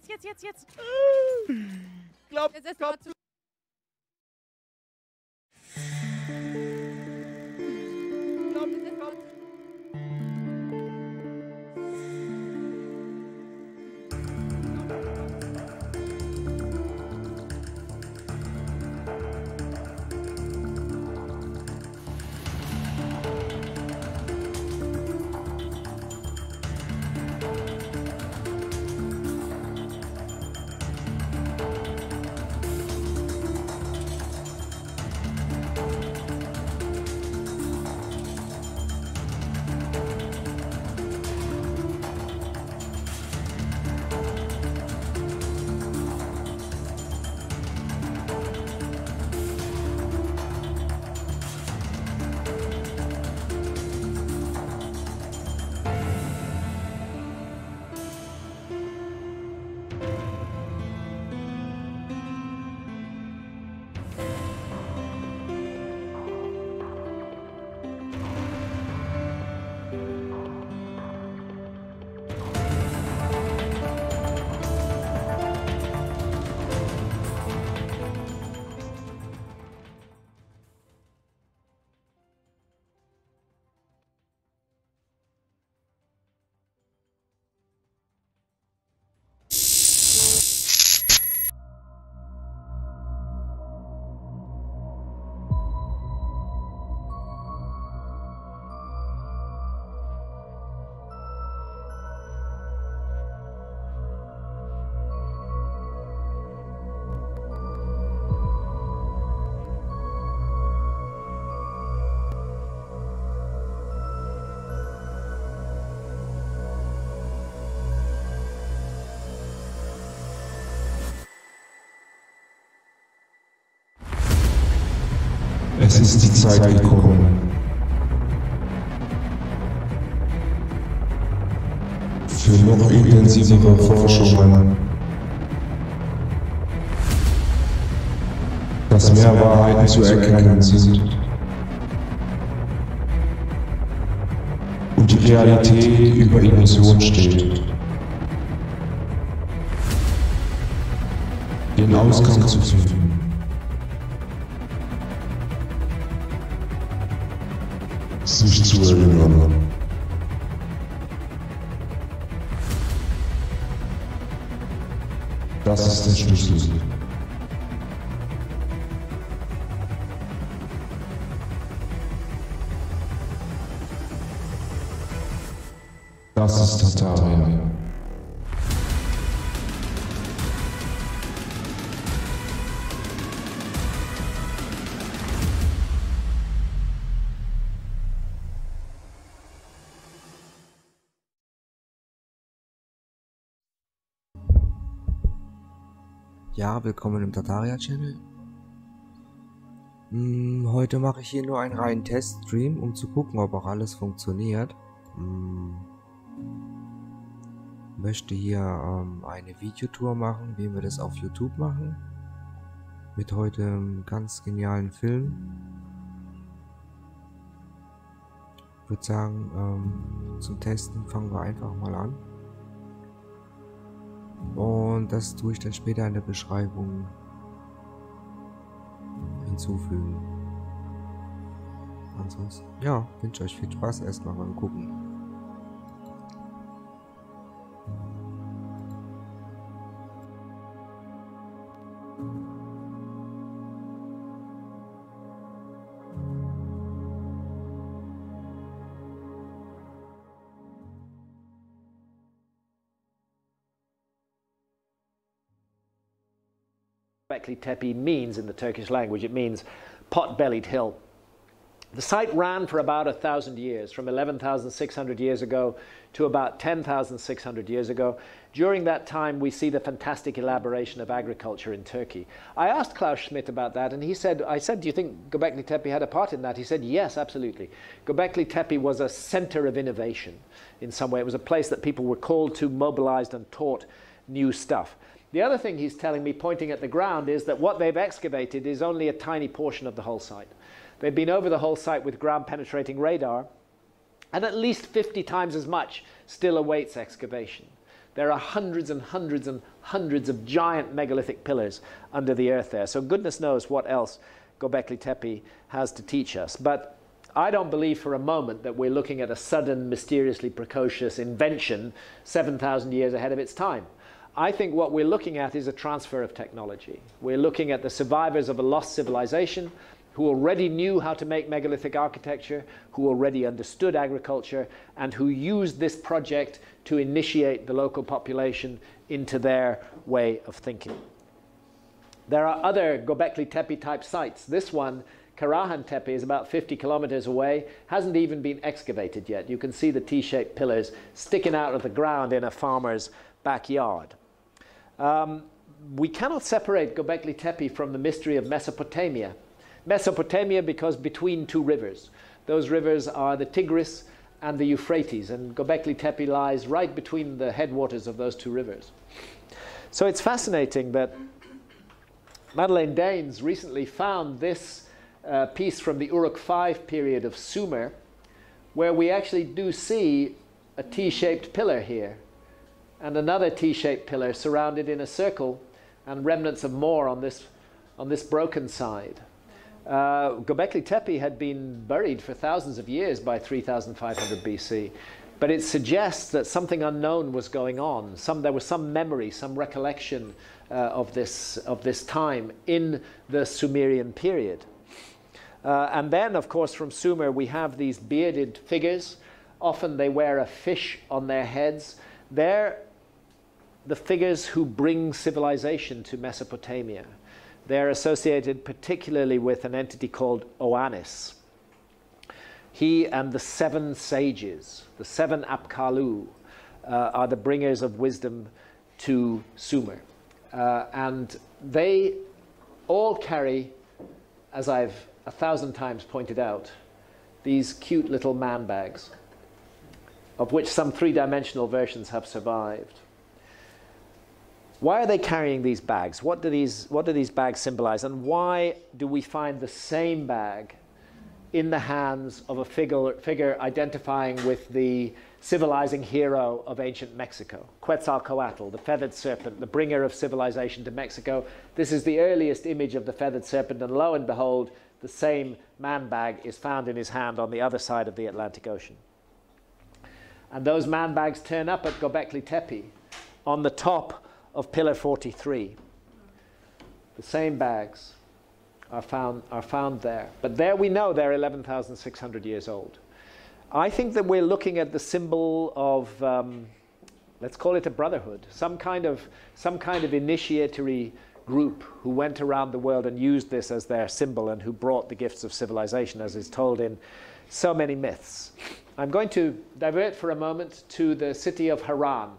Jetzt. Glaub, Jetzt erst mal Gott. zu. Es ist die Zeit gekommen. Für noch intensivere Forschungen. Dass mehr Wahrheiten zu erkennen sind. Und die Realität über Illusion steht. Den Ausgang zu finden. Sich zu erinnern. Das ist der Schlüssel. Das ist Tartaria. Ja, willkommen im Tartaria-Channel. Heute mache ich hier nur einen reinen Teststream, um zu gucken, ob auch alles funktioniert. Möchte hier eine Videotour machen, wie wir das auf YouTube machen. Mit heute einem ganz genialen Film. Ich würde sagen, zum Testen fangen wir einfach mal an. Und das tue ich dann später in der Beschreibung hinzufügen. Ansonsten, ja, wünsche euch viel Spaß erstmal beim Gucken. Göbekli Tepe means in the Turkish language. It means pot-bellied hill. The site ran for about 1,000 years, from 11,600 years ago to about 10,600 years ago. During that time, we see the fantastic elaboration of agriculture in Turkey. I asked Klaus Schmidt about that, and he said, I said, do you think Göbekli Tepe had a part in that? He said, yes, absolutely. Göbekli Tepe was a center of innovation in some way. It was a place that people were called to, mobilized, and taught new stuff. The other thing he's telling me, pointing at the ground, is that what they've excavated is only a tiny portion of the whole site. They've been over the whole site with ground-penetrating radar, and at least 50 times as much still awaits excavation. There are hundreds and hundreds and hundreds of giant megalithic pillars under the earth there. So goodness knows what else Göbekli Tepe has to teach us. But I don't believe for a moment that we're looking at a sudden, mysteriously precocious invention 7,000 years ahead of its time. I think what we're looking at is a transfer of technology. We're looking at the survivors of a lost civilization who already knew how to make megalithic architecture, who already understood agriculture, and who used this project to initiate the local population into their way of thinking. There are other Göbekli Tepe type sites. This one, Karahan Tepe, is about 50 kilometers away, hasn't even been excavated yet. You can see the T-shaped pillars sticking out of the ground in a farmer's backyard. We cannot separate Göbekli Tepe from the mystery of Mesopotamia. Mesopotamia because between two rivers. Those rivers are the Tigris and the Euphrates, and Göbekli Tepe lies right between the headwaters of those two rivers. So it's fascinating that Madeleine Danes recently found this piece from the Uruk V period of Sumer, where we actually do see a T-shaped pillar here, and another T-shaped pillar surrounded in a circle, and remnants of more on this broken side. Göbekli Tepe had been buried for thousands of years by 3,500 BC, but it suggests that something unknown was going on. There was some memory, some recollection of this time in the Sumerian period. And then, of course, from Sumer we have these bearded figures. Often they wear a fish on their heads. They're the figures who bring civilization to Mesopotamia. They're associated particularly with an entity called Oannes. He and the 7 sages, the 7 Apkallu, are the bringers of wisdom to Sumer. And they all carry, as I've 1,000 times pointed out, these cute little man bags, of which some 3-dimensional versions have survived. Why are they carrying these bags? What do these bags symbolize? And why do we find the same bag in the hands of a figure identifying with the civilizing hero of ancient Mexico, Quetzalcoatl, the feathered serpent, the bringer of civilization to Mexico? This is the earliest image of the feathered serpent, and lo and behold, the same man bag is found in his hand on the other side of the Atlantic Ocean. And those man bags turn up at Göbekli Tepe on the top of Pillar 43. The same bags are found there. But there we know they're 11,600 years old. I think that we're looking at the symbol of, let's call it a brotherhood, some kind of initiatory group who went around the world and used this as their symbol and who brought the gifts of civilization, as is told in so many myths. I'm going to divert for a moment to the city of Haran.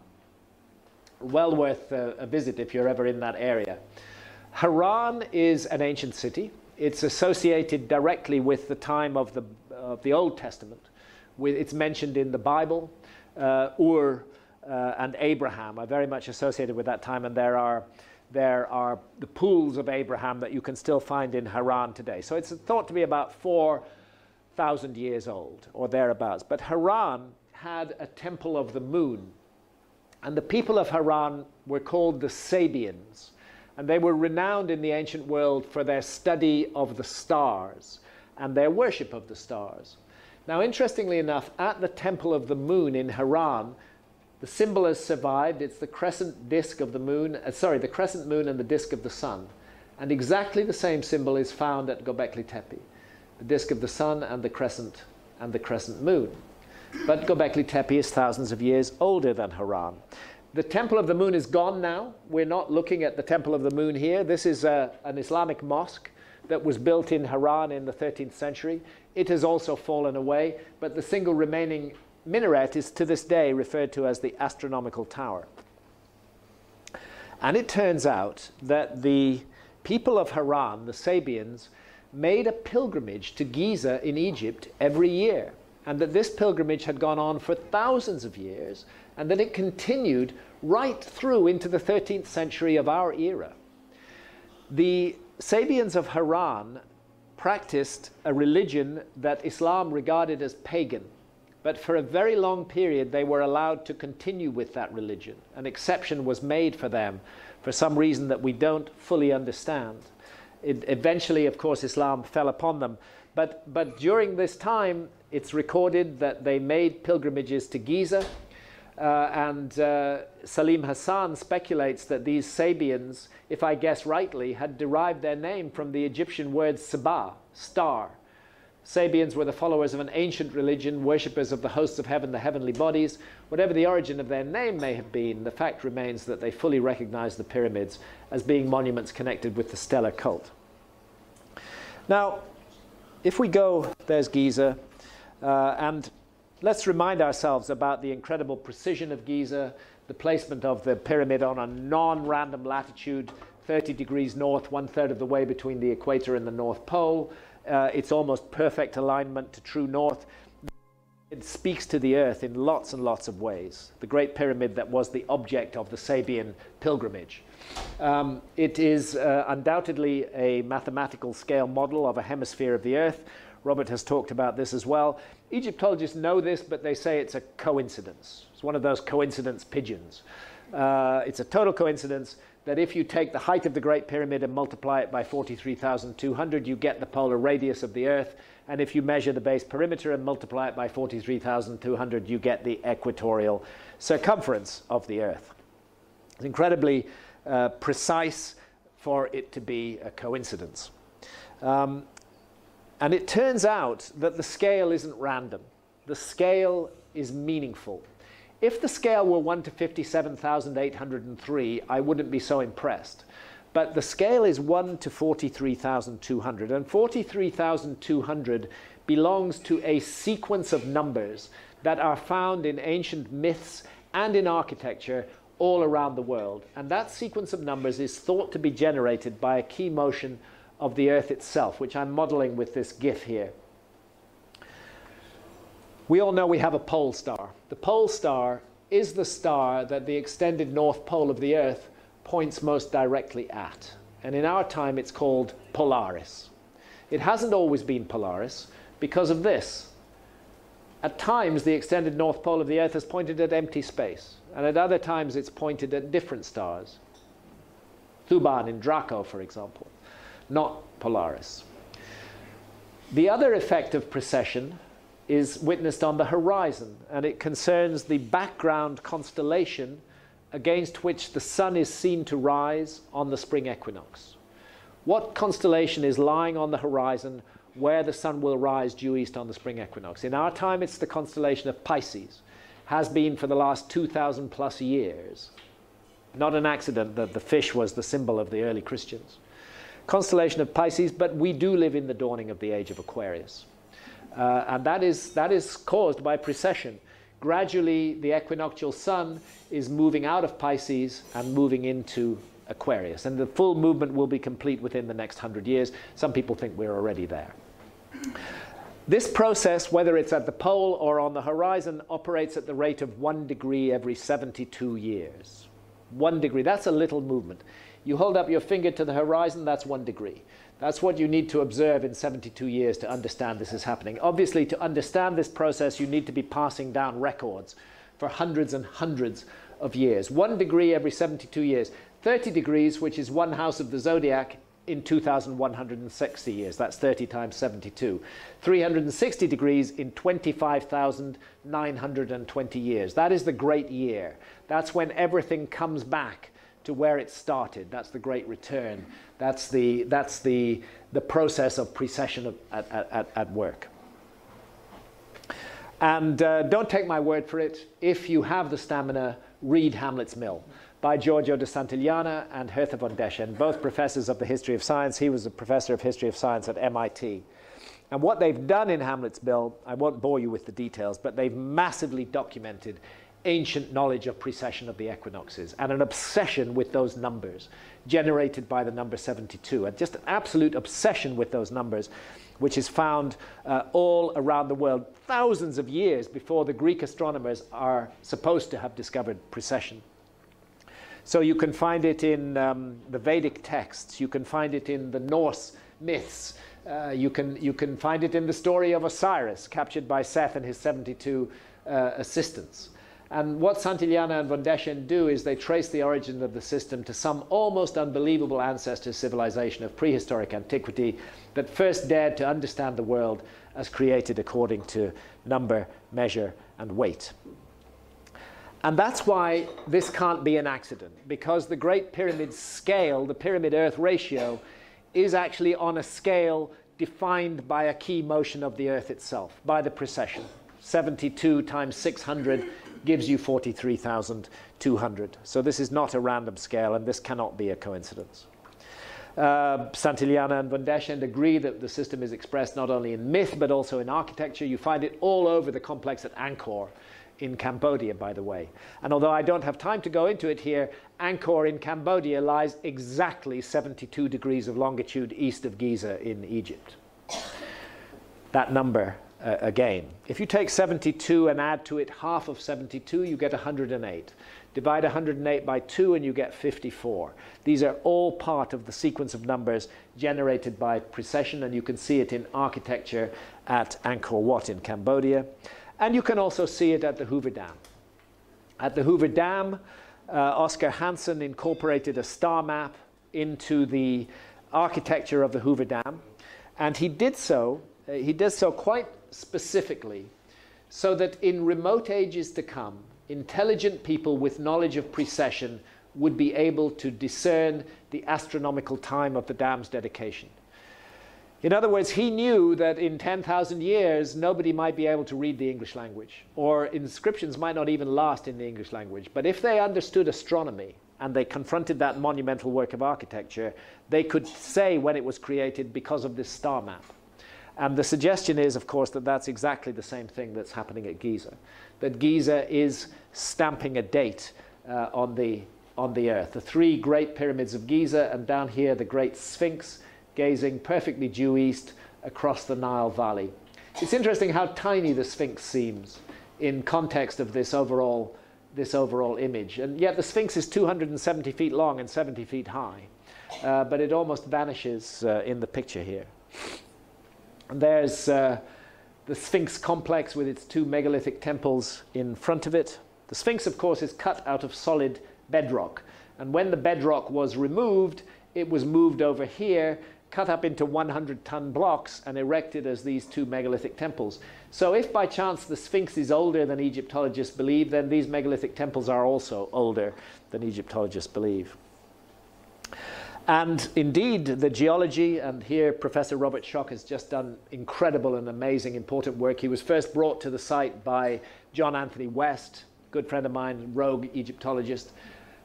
Well worth a visit if you're ever in that area. Haran is an ancient city. It's associated directly with the time of the Old Testament. It's mentioned in the Bible. Ur and Abraham are very much associated with that time, and there are the pools of Abraham that you can still find in Haran today. So it's thought to be about 4,000 years old or thereabouts. But Haran had a temple of the moon. And the people of Haran were called the Sabians. And they were renowned in the ancient world for their study of the stars and their worship of the stars. Now, interestingly enough, at the Temple of the Moon in Haran, the symbol has survived. It's the crescent disk of the moon, the crescent moon and the disk of the sun. And exactly the same symbol is found at Göbekli Tepe, the disk of the sun and the crescent moon. But Göbekli Tepe is thousands of years older than Haran. The Temple of the Moon is gone now. We're not looking at the Temple of the Moon here. This is an Islamic mosque that was built in Haran in the 13th century. It has also fallen away, but the single remaining minaret is to this day referred to as the Astronomical Tower. And it turns out that the people of Haran, the Sabians, made a pilgrimage to Giza in Egypt every year, and that this pilgrimage had gone on for thousands of years, and that it continued right through into the 13th century of our era. The Sabians of Haran practiced a religion that Islam regarded as pagan, But for a very long period, they were allowed to continue with that religion. An exception was made for them for some reason that we don't fully understand. Eventually, of course, Islam fell upon them. But during this time, it's recorded that they made pilgrimages to Giza. Salim Hassan speculates that these Sabians, if I guess rightly, had derived their name from the Egyptian word Sabah, star. Sabians were the followers of an ancient religion, worshippers of the hosts of heaven, the heavenly bodies. Whatever the origin of their name may have been, the fact remains that they fully recognized the pyramids as being monuments connected with the stellar cult. Now, if we go, there's Giza, and let's remind ourselves about the incredible precision of Giza, the placement of the pyramid on a non-random latitude, 30 degrees north, 1/3 of the way between the equator and the North Pole. It's almost perfect alignment to true north. It speaks to the earth in lots and lots of ways. The Great Pyramid that was the object of the Sabian pilgrimage. It is undoubtedly a mathematical scale model of a hemisphere of the earth. Robert has talked about this as well. Egyptologists know this, but they say it's a coincidence. It's one of those coincidence pigeons. It's a total coincidence that if you take the height of the Great Pyramid and multiply it by 43,200, you get the polar radius of the Earth. And if you measure the base perimeter and multiply it by 43,200, you get the equatorial circumference of the Earth. It's incredibly precise for it to be a coincidence. And it turns out that the scale isn't random. The scale is meaningful. If the scale were 1 to 57,803, I wouldn't be so impressed. But the scale is 1 to 43,200, and 43,200 belongs to a sequence of numbers that are found in ancient myths and in architecture all around the world. And that sequence of numbers is thought to be generated by a key motion of the Earth itself, which I'm modeling with this GIF here. We all know we have a pole star. The pole star is the star that the extended north pole of the Earth points most directly at. And in our time, it's called Polaris. It hasn't always been Polaris because of this. At times, the extended north pole of the Earth has pointed at empty space. And at other times, it's pointed at different stars. Thuban in Draco, for example, not Polaris. The other effect of precession is witnessed on the horizon, and it concerns the background constellation against which the sun is seen to rise on the spring equinox. What constellation is lying on the horizon where the sun will rise due east on the spring equinox? In our time, it's the constellation of Pisces, has been for the last 2,000 plus years. Not an accident that the fish was the symbol of the early Christians. Constellation of Pisces, but we do live in the dawning of the age of Aquarius. And that is caused by precession. Gradually, the equinoctial sun is moving out of Pisces and moving into Aquarius. And the full movement will be complete within the next 100 years. Some people think we're already there. This process, whether it's at the pole or on the horizon, operates at the rate of 1 degree every 72 years. 1 degree, that's a little movement. You hold up your finger to the horizon, that's 1 degree. That's what you need to observe in 72 years to understand this is happening. Obviously, to understand this process, you need to be passing down records for hundreds and hundreds of years. 1 degree every 72 years. 30 degrees, which is one house of the zodiac, in 2,160 years. That's 30 times 72. 360 degrees in 25,920 years. That is the great year. That's when everything comes back to where it started. That's the great return. That's the process of precession at work. And don't take my word for it. If you have the stamina, read Hamlet's Mill by Giorgio de Santillana and Hertha von Deschen, both professors of the history of science. He was a professor of history of science at MIT. And what they've done in Hamlet's Mill, I won't bore you with the details, but they've massively documented ancient knowledge of precession of the equinoxes and an obsession with those numbers generated by the number 72, and just an absolute obsession with those numbers, which is found all around the world thousands of years before the Greek astronomers are supposed to have discovered precession. So you can find it in the Vedic texts, you can find it in the Norse myths, You can find it in the story of Osiris, captured by Seth and his 72 assistants. And what Santillana and von Deschen do is they trace the origin of the system to some almost unbelievable ancestor civilization of prehistoric antiquity that first dared to understand the world as created according to number, measure, and weight. And that's why this can't be an accident, because the Great Pyramid scale, the Pyramid-Earth ratio, is actually on a scale defined by a key motion of the Earth itself, by the precession. 72 times 600 gives you 43,200. So this is not a random scale, and this cannot be a coincidence. Santillana and von Deschen agree that the system is expressed not only in myth, but also in architecture. You find it all over the complex at Angkor in Cambodia, by the way. And although I don't have time to go into it here, Angkor in Cambodia lies exactly 72 degrees of longitude east of Giza in Egypt. That number, again, if you take 72 and add to it half of 72, you get 108. Divide 108 by 2 and you get 54. These are all part of the sequence of numbers generated by precession, and you can see it in architecture at Angkor Wat in Cambodia. And you can also see it at the Hoover Dam. At the Hoover Dam, Oscar Hansen incorporated a star map into the architecture of the Hoover Dam, and he did so quite specifically so that in remote ages to come, intelligent people with knowledge of precession would be able to discern the astronomical time of the dam's dedication. In other words, he knew that in 10,000 years, nobody might be able to read the English language, or inscriptions might not even last in the English language. But if they understood astronomy and they confronted that monumental work of architecture, they could say when it was created because of this star map. And the suggestion is, of course, that that's exactly the same thing that's happening at Giza, that Giza is stamping a date on the Earth. The three great pyramids of Giza, and down here the Great Sphinx, gazing perfectly due east across the Nile Valley. It's interesting how tiny the Sphinx seems in context of this overall image. And yet the Sphinx is 270 feet long and 70 feet high. But it almost vanishes in the picture here. And there's the Sphinx complex with its two megalithic temples in front of it. The Sphinx, of course, is cut out of solid bedrock. And when the bedrock was removed, it was moved over here, cut up into 100-ton blocks and erected as these two megalithic temples. So if by chance the Sphinx is older than Egyptologists believe, then these megalithic temples are also older than Egyptologists believe. And indeed, the geology, and here Professor Robert Schoch has just done incredible and amazing, important work. He was first brought to the site by John Anthony West, good friend of mine, rogue Egyptologist.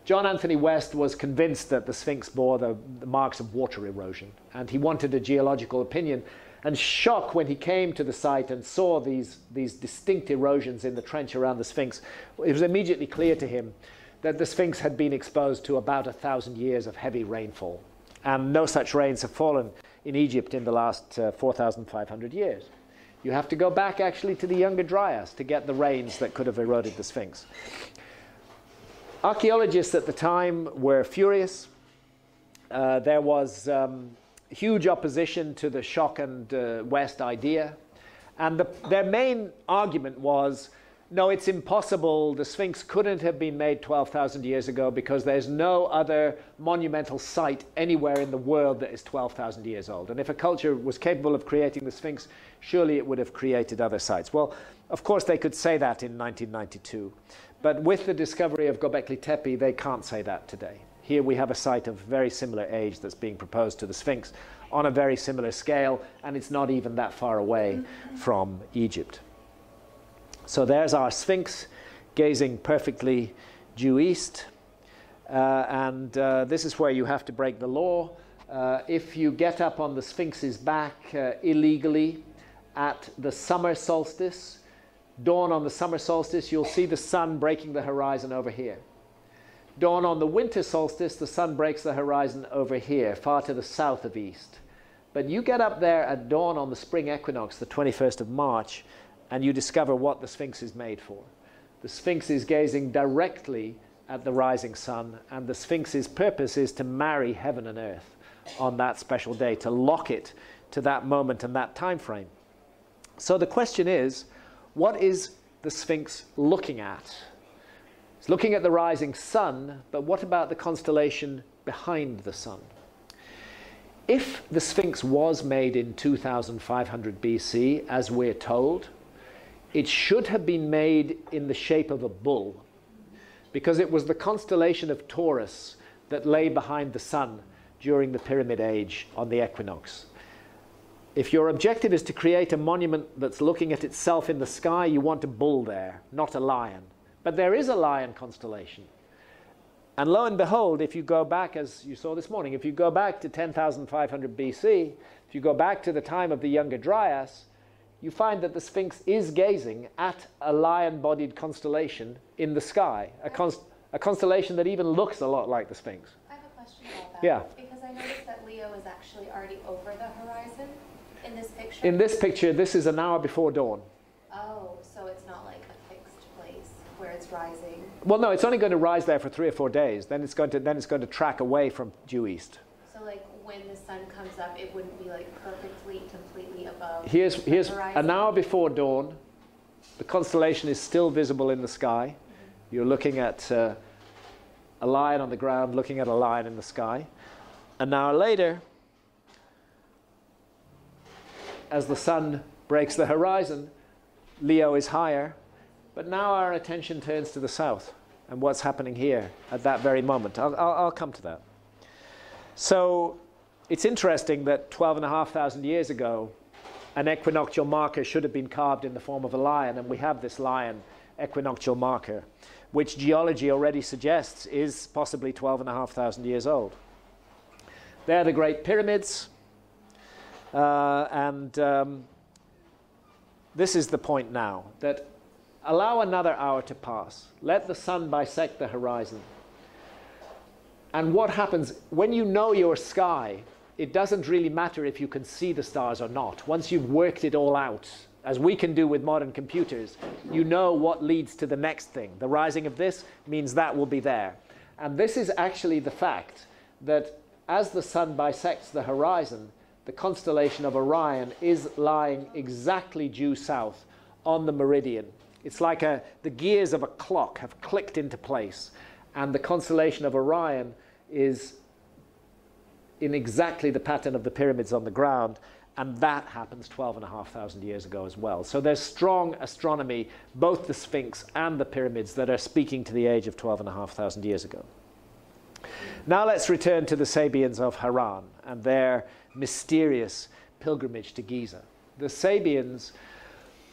John Anthony West was convinced that the Sphinx bore the marks of water erosion, and he wanted a geological opinion. And Schoch, when he came to the site and saw these distinct erosions in the trench around the Sphinx, it was immediately clear to him that the Sphinx had been exposed to about 1,000 years of heavy rainfall. And no such rains have fallen in Egypt in the last 4,500 years. You have to go back actually to the Younger Dryas to get the rains that could have eroded the Sphinx. Archaeologists at the time were furious. There was huge opposition to the Schoch and West idea. And their main argument was, no, it's impossible. The Sphinx couldn't have been made 12,000 years ago because there's no other monumental site anywhere in the world that is 12,000 years old. And if a culture was capable of creating the Sphinx, surely it would have created other sites. Well, of course, they could say that in 1992. But with the discovery of Göbekli Tepe, they can't say that today. Here we have a site of very similar age that's being proposed to the Sphinx on a very similar scale, and it's not even that far away from Egypt. So there's our Sphinx gazing perfectly due east. This is where you have to break the law. If you get up on the Sphinx's back illegally at the summer solstice, dawn on the summer solstice, you'll see the sun breaking the horizon over here. Dawn on the winter solstice, the sun breaks the horizon over here, far to the south of east. But you get up there at dawn on the spring equinox, the 21st of March, and you discover what the Sphinx is made for. The Sphinx is gazing directly at the rising sun, and the Sphinx's purpose is to marry heaven and earth on that special day, to lock it to that moment and that time frame. So the question is, what is the Sphinx looking at? It's looking at the rising sun, but what about the constellation behind the sun? If the Sphinx was made in 2500 BC, as we're told, it should have been made in the shape of a bull, because it was the constellation of Taurus that lay behind the sun during the Pyramid Age on the equinox. If your objective is to create a monument that's looking at itself in the sky, you want a bull there, not a lion. But there is a lion constellation. And lo and behold, if you go back, as you saw this morning, if you go back to 10,500 BC, if you go back to the time of the Younger Dryas, you find that the Sphinx is gazing at a lion-bodied constellation in the sky, a constellation that even looks a lot like the Sphinx. I have a question about that. Yeah. Because I noticed that Leo is actually already over the horizon in this picture. In this picture, this is an hour before dawn. Oh, so it's not like a fixed place where it's rising. Well, no, it's only going to rise there for 3 or 4 days. Then it's going to track away from due east. So like when the sun comes up, it wouldn't be like perfectly, completely above Here's the horizon. an hour before dawn. The constellation is still visible in the sky. Mm-hmm. You're looking at a lion on the ground, looking at a lion in the sky. An hour later, as the sun breaks the horizon, Leo is higher. But now our attention turns to the south and what's happening here at that very moment. I'll come to that. So it's interesting that 12,500 years ago, an equinoctial marker should have been carved in the form of a lion, and we have this lion equinoctial marker, which geology already suggests is possibly 12,500 years old. They're the Great Pyramids, this is the point now, that allow another hour to pass. Let the sun bisect the horizon. And what happens, when you know your sky, it doesn't really matter if you can see the stars or not. Once you've worked it all out, as we can do with modern computers, you know what leads to the next thing. The rising of this means that will be there. And this is actually the fact that as the sun bisects the horizon, the constellation of Orion is lying exactly due south on the meridian. It's like the gears of a clock have clicked into place, and the constellation of Orion is in exactly the pattern of the pyramids on the ground, and that happens 12,500 years ago as well. So there's strong astronomy, both the Sphinx and the pyramids, that are speaking to the age of 12,500 years ago. Now let's return to the Sabians of Haran and their mysterious pilgrimage to Giza. The Sabians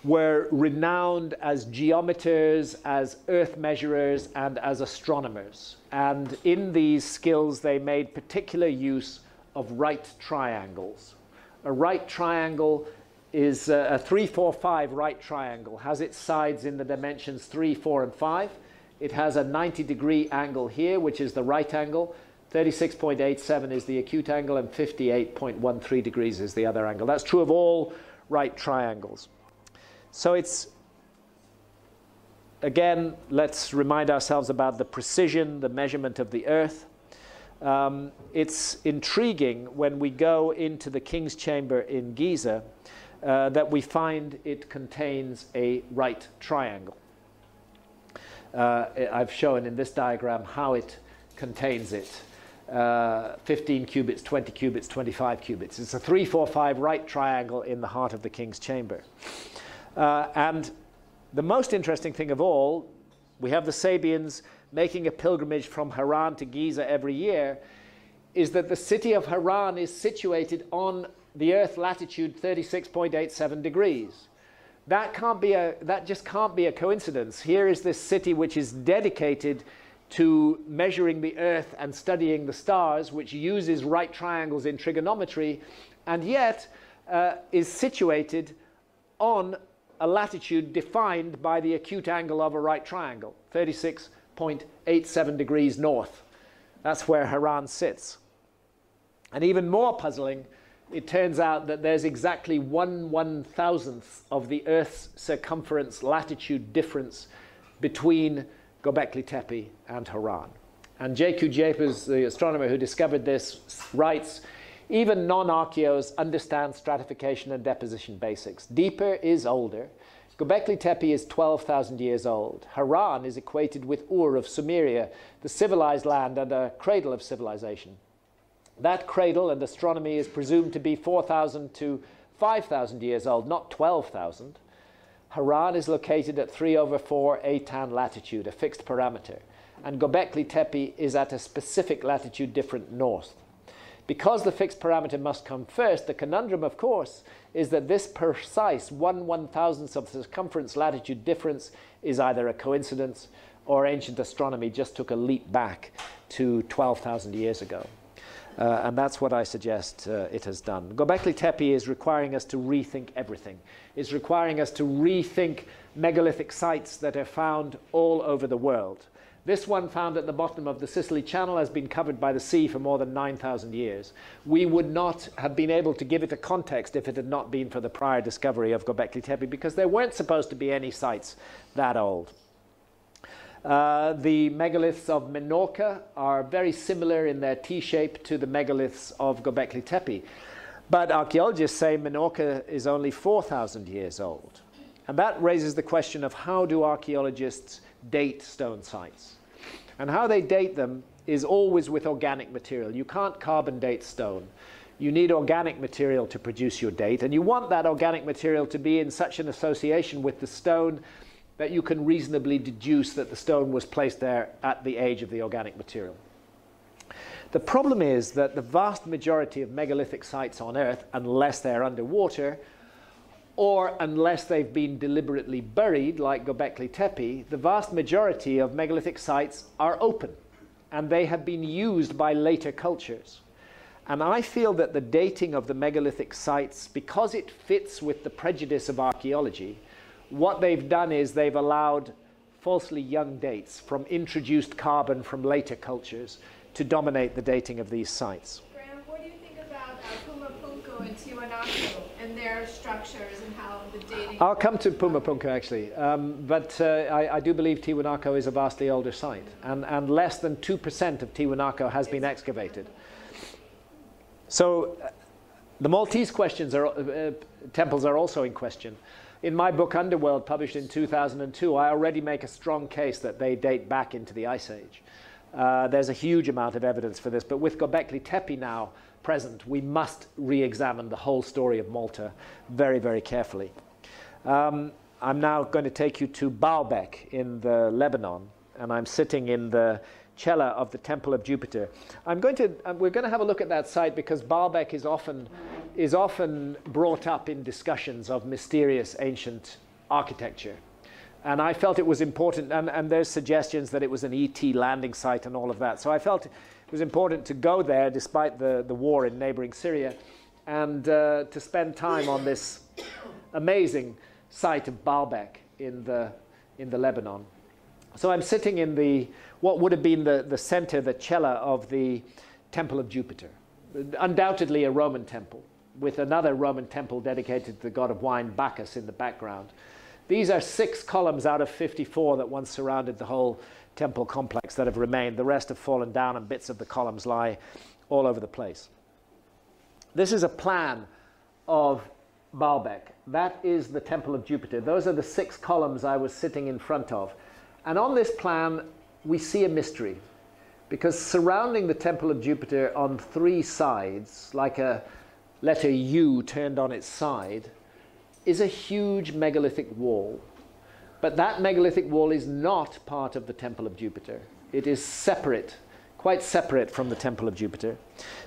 were renowned as geometers, as earth measurers, and as astronomers. And in these skills, they made particular use of right triangles. A right triangle is a 3, 4, 5 right triangle, has its sides in the dimensions 3, 4, and 5. It has a 90-degree angle here, which is the right angle. 36.87 is the acute angle, and 58.13 degrees is the other angle. That's true of all right triangles. So it's, again, let's remind ourselves about the precision, the measurement of the Earth. It's intriguing when we go into the King's Chamber in Giza that we find it contains a right triangle. I've shown in this diagram how it contains it. 15 cubits, 20 cubits, 25 cubits. It's a 3, 4, 5 right triangle in the heart of the King's Chamber. And the most interesting thing of all, we have the Sabians making a pilgrimage from Haran to Giza every year, is that the city of Haran is situated on the Earth latitude 36.87 degrees. That just can't be a coincidence. Here is this city which is dedicated to measuring the Earth and studying the stars, which uses right triangles in trigonometry, and yet is situated on a latitude defined by the acute angle of a right triangle, 36.87 degrees north. That's where Haran sits. And even more puzzling, it turns out that there's exactly 1/1000th of the Earth's circumference latitude difference between Göbekli Tepe and Haran. And J.Q. Japers, the astronomer who discovered this, writes, Even non-archaeos understand stratification and deposition basics. Deeper is older. Göbekli Tepe is 12,000 years old. Haran is equated with Ur of Sumeria, the civilized land and a cradle of civilization. That cradle and astronomy is presumed to be 4,000 to 5,000 years old, not 12,000. Haran is located at 3/4 Aten latitude, a fixed parameter, and Göbekli Tepe is at a specific latitude different north. Because the fixed parameter must come first, the conundrum, of course, is that this precise 1/1000th of the circumference latitude difference is either a coincidence or ancient astronomy just took a leap back to 12,000 years ago. And that's what I suggest it has done. Göbekli Tepe is requiring us to rethink everything. It's requiring us to rethink megalithic sites that are found all over the world. This one found at the bottom of the Sicily Channel has been covered by the sea for more than 9,000 years. We would not have been able to give it a context if it had not been for the prior discovery of Göbekli Tepe, because there weren't supposed to be any sites that old. The megaliths of Menorca are very similar in their T-shape to the megaliths of Göbekli Tepe. But archaeologists say Menorca is only 4,000 years old. And that raises the question of how do archaeologists date stone sites? And how they date them is always with organic material. You can't carbon date stone. You need organic material to produce your date. And you want that organic material to be in such an association with the stone that you can reasonably deduce that the stone was placed there at the age of the organic material. The problem is that the vast majority of megalithic sites on Earth, unless they're underwater, or unless they've been deliberately buried, like Göbekli Tepe, the vast majority of megalithic sites are open, and they have been used by later cultures. And I feel that the dating of the megalithic sites, because it fits with the prejudice of archaeology, what they've done is they've allowed falsely young dates from introduced carbon from later cultures to dominate the dating of these sites. Graham, what do you think about Puma Punku and Tiwanaku and their structures and how the dating... I'll come to Puma Punku actually, but I do believe Tiwanaku is a vastly older site, and less than 2% of Tiwanaku has been excavated. So the Maltese temples are also in question. In my book Underworld, published in 2002, I already make a strong case that they date back into the Ice Age. There's a huge amount of evidence for this, but with Göbekli Tepe now present, we must re-examine the whole story of Malta very, very carefully. I'm now going to take you to Baalbek in the Lebanon, and I'm sitting in the cella of the Temple of Jupiter. We're going to have a look at that site because Baalbek is often brought up in discussions of mysterious ancient architecture. And I felt it was important, and there's suggestions that it was an ET landing site and all of that. So I felt it was important to go there despite the war in neighboring Syria and to spend time on this amazing site of Baalbek in the Lebanon. So I'm sitting in what would have been the center, the cella of the Temple of Jupiter, undoubtedly a Roman temple, with another Roman temple dedicated to the god of wine, Bacchus, in the background. These are 6 columns out of 54 that once surrounded the whole temple complex that have remained. The rest have fallen down and bits of the columns lie all over the place. This is a plan of Baalbek. That is the Temple of Jupiter. Those are the 6 columns I was sitting in front of. And on this plan, we see a mystery, because surrounding the Temple of Jupiter on 3 sides, like a letter U turned on its side, is a huge megalithic wall. But that megalithic wall is not part of the Temple of Jupiter. It is separate, quite separate from the Temple of Jupiter.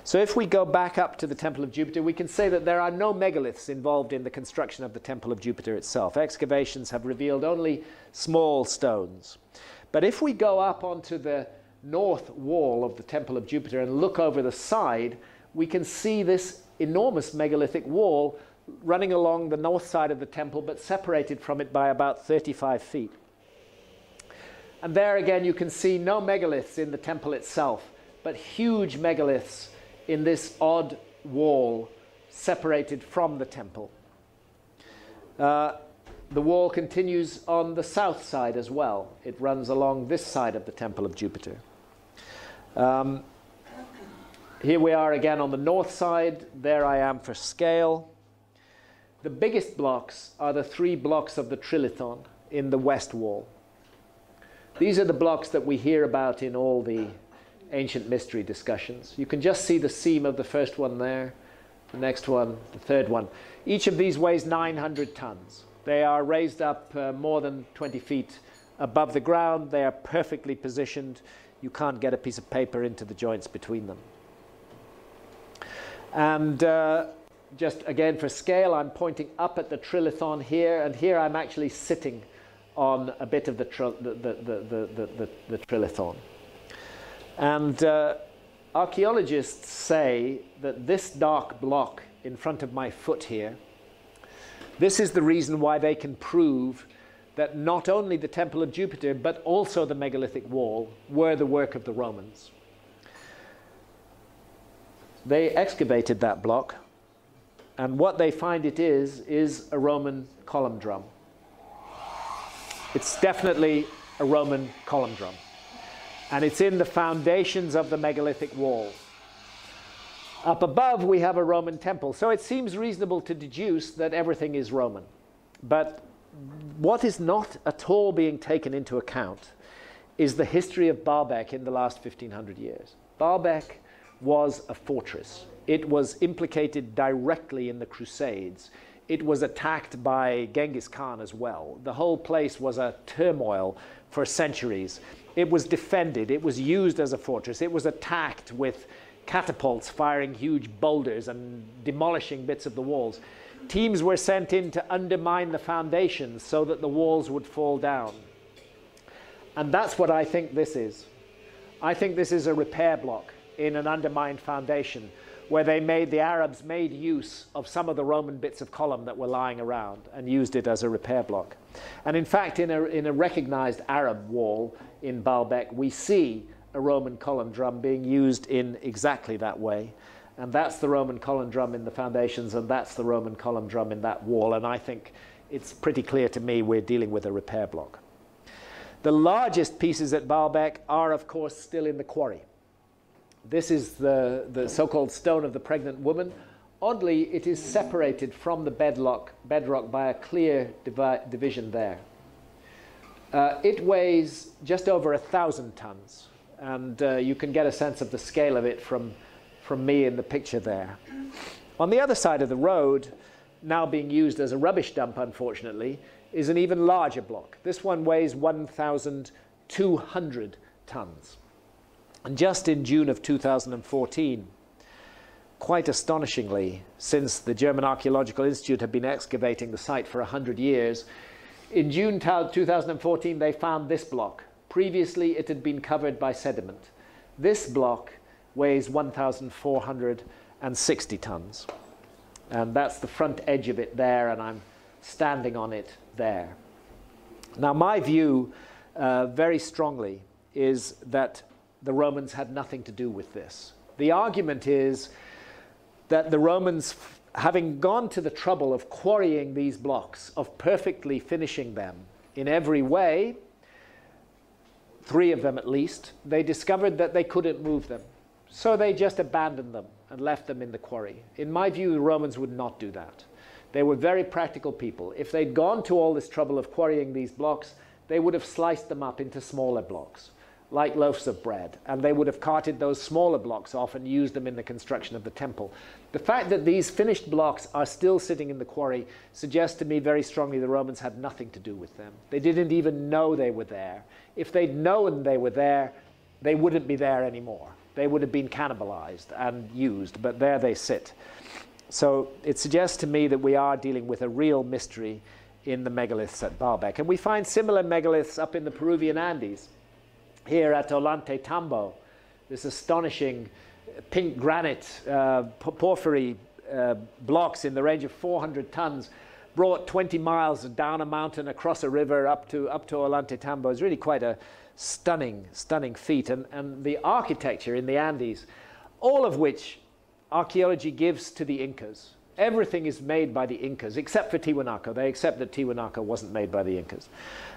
So if we go back up to the Temple of Jupiter, we can say that there are no megaliths involved in the construction of the Temple of Jupiter itself. Excavations have revealed only small stones. But if we go up onto the north wall of the Temple of Jupiter and look over the side, we can see this enormous megalithic wall running along the north side of the temple, but separated from it by about 35 feet. And there again you can see no megaliths in the temple itself, but huge megaliths in this odd wall separated from the temple. The wall continues on the south side as well. It runs along this side of the Temple of Jupiter. Here we are again on the north side. There I am for scale. The biggest blocks are the 3 blocks of the trilithon in the west wall. These are the blocks that we hear about in all the ancient mystery discussions. You can just see the seam of the first one there, the next one, the third one. Each of these weighs 900 tons. They are raised up more than 20 feet above the ground. They are perfectly positioned. You can't get a piece of paper into the joints between them. And just again for scale, I'm pointing up at the trilithon here, and here I'm actually sitting on a bit of the trilithon. And archaeologists say that this dark block in front of my foot here, this is the reason why they can prove that not only the Temple of Jupiter, but also the megalithic wall were the work of the Romans. They excavated that block, and what they find it is a Roman column drum. It's definitely a Roman column drum. And it's in the foundations of the megalithic wall. Up above, we have a Roman temple. So it seems reasonable to deduce that everything is Roman. But what is not at all being taken into account is the history of Baalbek in the last 1500 years. Baalbek was a fortress. It was implicated directly in the Crusades. It was attacked by Genghis Khan as well. The whole place was a turmoil for centuries. It was defended. It was used as a fortress. It was attacked with catapults firing huge boulders and demolishing bits of the walls. Teams were sent in to undermine the foundations so that the walls would fall down. And that's what I think this is. I think this is a repair block in an undermined foundation where the Arabs made use of some of the Roman bits of column that were lying around and used it as a repair block. And in fact, in a recognized Arab wall in Baalbek, we see a Roman column drum being used in exactly that way. And that's the Roman column drum in the foundations, and that's the Roman column drum in that wall. And I think it's pretty clear to me we're dealing with a repair block. The largest pieces at Baalbek are, of course, still in the quarry. This is the so-called stone of the pregnant woman. Oddly, it is separated from the bedrock by a clear division there. It weighs just over 1,000 tons, and you can get a sense of the scale of it from me in the picture there. On the other side of the road, now being used as a rubbish dump, unfortunately, is an even larger block. This one weighs 1,200 tons. And just in June of 2014, quite astonishingly, since the German Archaeological Institute had been excavating the site for 100 years, in June 2014 they found this block. Previously it had been covered by sediment. This block weighs 1,460 tons. And that's the front edge of it there, and I'm standing on it there. Now my view, very strongly, is that the Romans had nothing to do with this. The argument is that the Romans, having gone to the trouble of quarrying these blocks, of perfectly finishing them in every way, 3 of them at least, they discovered that they couldn't move them. So they just abandoned them and left them in the quarry. In my view, the Romans would not do that. They were very practical people. If they'd gone to all this trouble of quarrying these blocks, they would have sliced them up into smaller blocks, like loaves of bread, and they would have carted those smaller blocks off and used them in the construction of the temple. The fact that these finished blocks are still sitting in the quarry suggests to me very strongly the Romans had nothing to do with them. They didn't even know they were there. If they'd known they were there, they wouldn't be there anymore. They would have been cannibalized and used, but there they sit. So it suggests to me that we are dealing with a real mystery in the megaliths at Baalbek. And we find similar megaliths up in the Peruvian Andes. Here at Ollantaytambo, this astonishing pink granite porphyry blocks in the range of 400 tons, brought 20 miles down a mountain, across a river, up to Ollantaytambo. It's really quite a stunning feat. And the architecture in the Andes, all of which archaeology gives to the Incas. Everything is made by the Incas, except for Tiwanaku. They accept that Tiwanaku wasn't made by the Incas.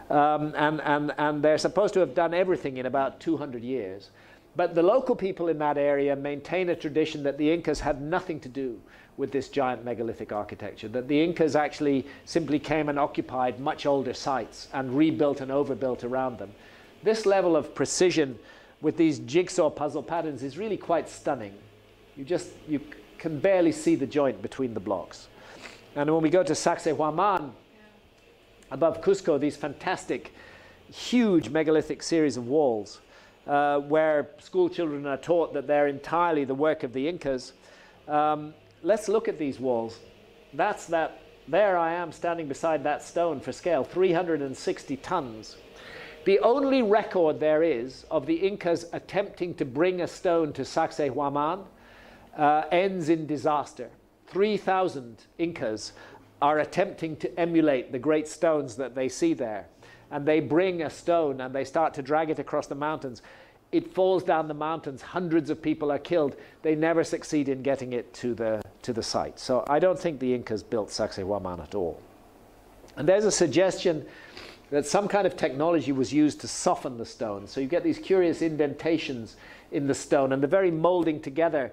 And they're supposed to have done everything in about 200 years. But the local people in that area maintain a tradition that the Incas had nothing to do with this giant megalithic architecture, that the Incas actually simply came and occupied much older sites and rebuilt and overbuilt around them. This level of precision with these jigsaw puzzle patterns is really quite stunning. You can barely see the joint between the blocks. And when we go to Sacsayhuaman, above Cusco, these fantastic, huge megalithic series of walls, where school children are taught that they're entirely the work of the Incas. Let's look at these walls. There I am standing beside that stone for scale, 360 tons. The only record there is of the Incas attempting to bring a stone to Sacsayhuaman ends in disaster. 3,000 Incas are attempting to emulate the great stones that they see there. And they bring a stone and they start to drag it across the mountains. It falls down the mountains. Hundreds of people are killed. They never succeed in getting it to the site. So I don't think the Incas built Sacsayhuaman at all. And there's a suggestion that some kind of technology was used to soften the stone. So you get these curious indentations in the stone and the very molding together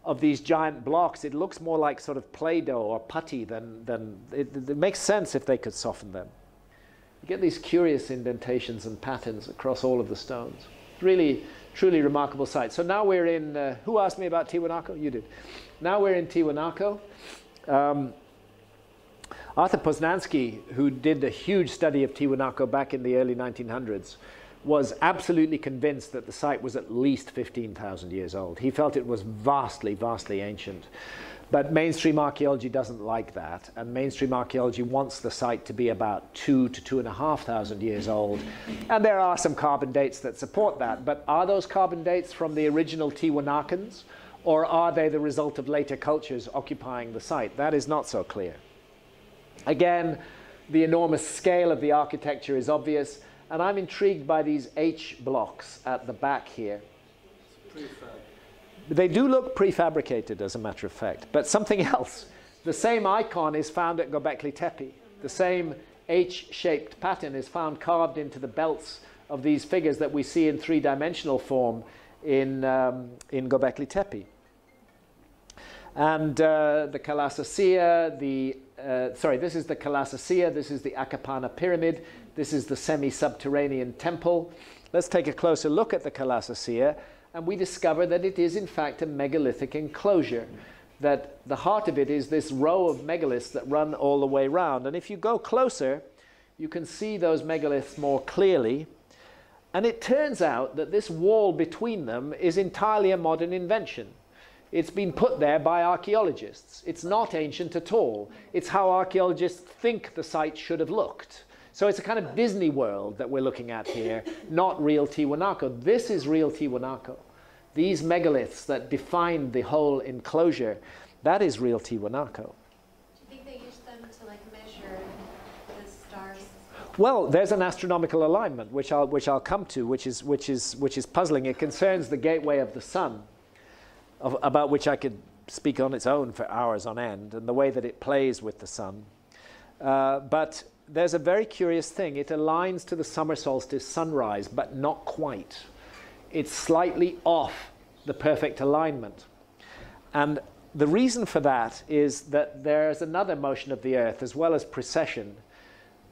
of these giant blocks. It looks more like sort of Play-Doh or putty than it makes sense if they could soften them. You get these curious indentations and patterns across all of the stones. Really, truly remarkable sight. So now we're in, who asked me about Tiwanaku? You did. Now we're in Tiwanaku. Arthur Poznansky, who did a huge study of Tiwanaku back in the early 1900s, was absolutely convinced that the site was at least 15,000 years old. He felt it was vastly, vastly ancient. But mainstream archaeology doesn't like that, and mainstream archaeology wants the site to be about 2,000 to 2,500 years old. And there are some carbon dates that support that, but are those carbon dates from the original Tiwanakans, or are they the result of later cultures occupying the site? That is not so clear. Again, the enormous scale of the architecture is obvious, and I'm intrigued by these H blocks at the back here. They do look prefabricated, as a matter of fact, but something else. The same icon is found at Göbekli Tepe. The same H-shaped pattern is found carved into the belts of these figures that we see in three-dimensional form in Göbekli Tepe. And the Kalasasea, this is the Kalasasea, this is the Akapana pyramid, this is the semi-subterranean temple. Let's take a closer look at the Kalasasea, and we discover that it is in fact a megalithic enclosure, that the heart of it is this row of megaliths that run all the way around. And if you go closer, you can see those megaliths more clearly. And it turns out that this wall between them is entirely a modern invention. It's been put there by archaeologists. It's not ancient at all. It's how archaeologists think the site should have looked. So it's a kind of Disney World that we're looking at here, not real Tiwanaku. This is real Tiwanaku. These megaliths that define the whole enclosure, that is real Tiwanaku. Do you think they use them to measure the stars? Well, there's an astronomical alignment, which I'll come to, which is puzzling. It concerns the gateway of the sun, about which I could speak on its own for hours on end, and the way that it plays with the sun. But there's a very curious thing. It aligns to the summer solstice sunrise, but not quite. It's slightly off the perfect alignment. And the reason for that is that there's another motion of the Earth, as well as precession.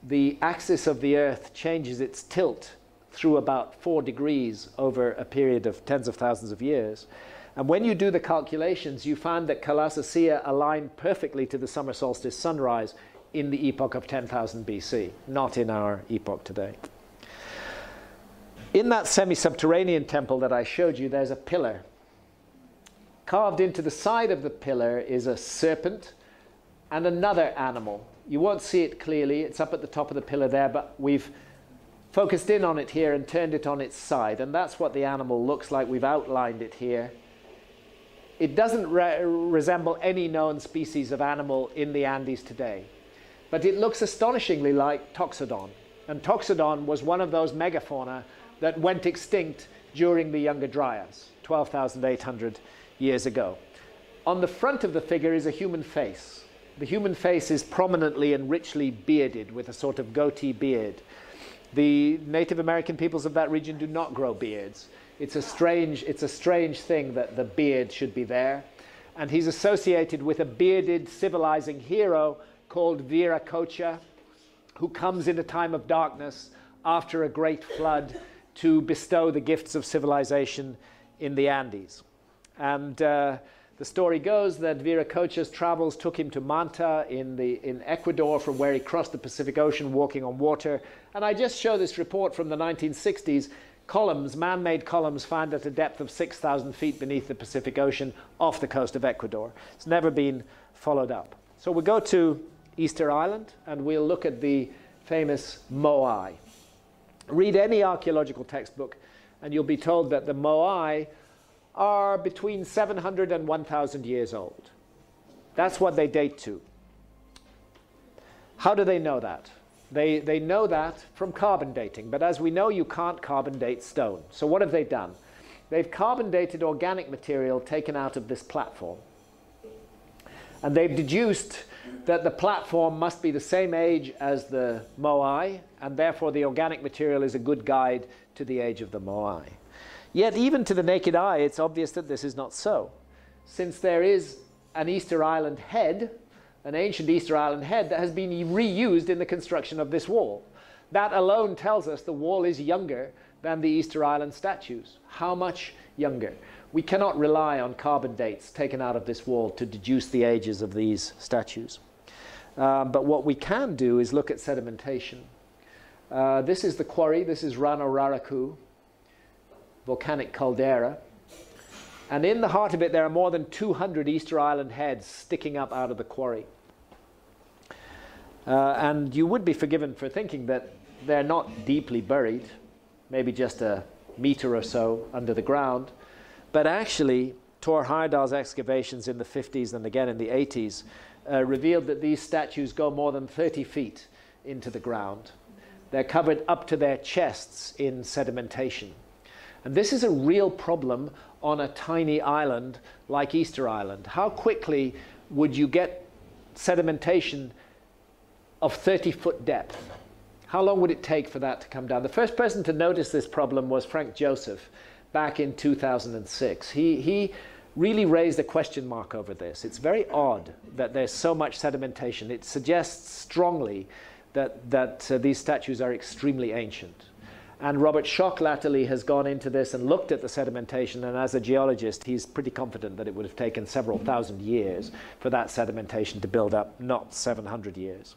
The axis of the Earth changes its tilt through about 4 degrees over a period of tens of thousands of years. And when you do the calculations, you find that Kalasasea aligned perfectly to the summer solstice sunrise in the epoch of 10,000 BC, not in our epoch today. In that semi-subterranean temple that I showed you, there's a pillar. Carved into the side of the pillar is a serpent and another animal. You won't see it clearly. It's up at the top of the pillar there, but we've focused in on it here and turned it on its side, and that's what the animal looks like. We've outlined it here. It doesn't resemble any known species of animal in the Andes today, but it looks astonishingly like Toxodon. And Toxodon was one of those megafauna that went extinct during the Younger Dryas, 12,800 years ago. On the front of the figure is a human face. The human face is prominently and richly bearded with a sort of goatee beard. The Native American peoples of that region do not grow beards. It's a strange thing that the beard should be there. And he's associated with a bearded civilizing hero called Viracocha, who comes in a time of darkness after a great flood to bestow the gifts of civilization in the Andes. And the story goes that Viracocha's travels took him to Manta in Ecuador, from where he crossed the Pacific Ocean walking on water. And I just show this report from the 1960s. Columns, man-made columns found at a depth of 6,000 feet beneath the Pacific Ocean off the coast of Ecuador. It's never been followed up. So we'll go to Easter Island and we'll look at the famous Moai. Read any archaeological textbook and you'll be told that the Moai are between 700 and 1,000 years old. That's what they date to. How do they know that? They know that from carbon dating, but as we know, you can't carbon date stone. So what have they done? They've carbon dated organic material taken out of this platform. And they've deduced that the platform must be the same age as the Moai, and therefore the organic material is a good guide to the age of the Moai. Yet even to the naked eye, it's obvious that this is not so, since there is an Easter Island head, an ancient Easter Island head that has been reused in the construction of this wall. That alone tells us the wall is younger than the Easter Island statues. How much younger? We cannot rely on carbon dates taken out of this wall to deduce the ages of these statues. But what we can do is look at sedimentation. This is the quarry. This is Rano Raraku, volcanic caldera. And in the heart of it, there are more than 200 Easter Island heads sticking up out of the quarry. And you would be forgiven for thinking that they're not deeply buried, maybe just a meter or so under the ground. But actually, Thor Heyerdahl's excavations in the 50s and again in the 80s revealed that these statues go more than 30 feet into the ground. They're covered up to their chests in sedimentation. And this is a real problem on a tiny island like Easter Island. How quickly would you get sedimentation of 30-foot depth? How long would it take for that to come down? The first person to notice this problem was Frank Joseph back in 2006. He really raised a question mark over this. It's very odd that there's so much sedimentation. It suggests strongly that these statues are extremely ancient. And Robert Schoch latterly has gone into this and looked at the sedimentation, and as a geologist, he's pretty confident that it would have taken several thousand years for that sedimentation to build up, not 700 years.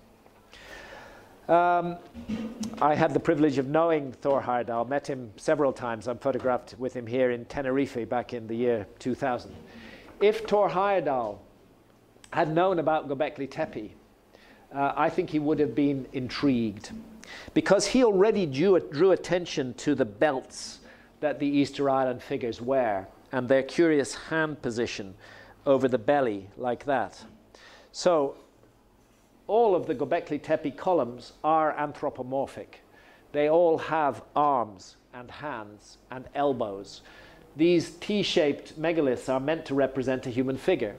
I had the privilege of knowing Thor Heyerdahl, met him several times. I'm photographed with him here in Tenerife back in the year 2000. If Thor Heyerdahl had known about Göbekli Tepe, I think he would have been intrigued, because he already drew attention to the belts that the Easter Island figures wear and their curious hand position over the belly like that. So all of the Göbekli Tepe columns are anthropomorphic. They all have arms and hands and elbows. These T-shaped megaliths are meant to represent a human figure.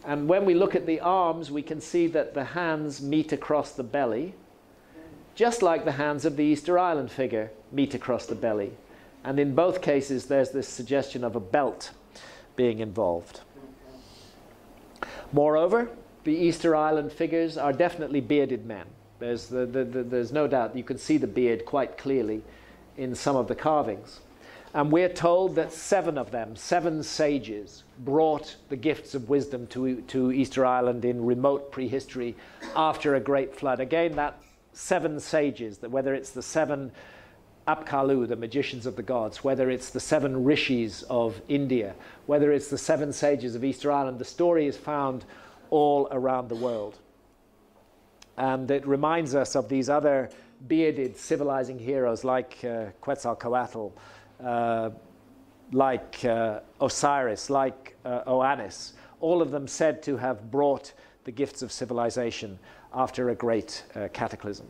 And when we look at the arms, we can see that the hands meet across the belly, just like the hands of the Easter Island figure meet across the belly. And in both cases, there's this suggestion of a belt being involved. Moreover, the Easter Island figures are definitely bearded men. There's no doubt. You can see the beard quite clearly in some of the carvings. And we're told that 7 of them, 7 sages, brought the gifts of wisdom to Easter Island in remote prehistory after a great flood. Again, that 7 sages, that whether it's the 7 Apkallu, the magicians of the gods, whether it's the 7 rishis of India, whether it's the 7 sages of Easter Island, the story is found all around the world. And it reminds us of these other bearded civilizing heroes like Quetzalcoatl, like Osiris, like Oannes, all of them said to have brought the gifts of civilization after a great cataclysm.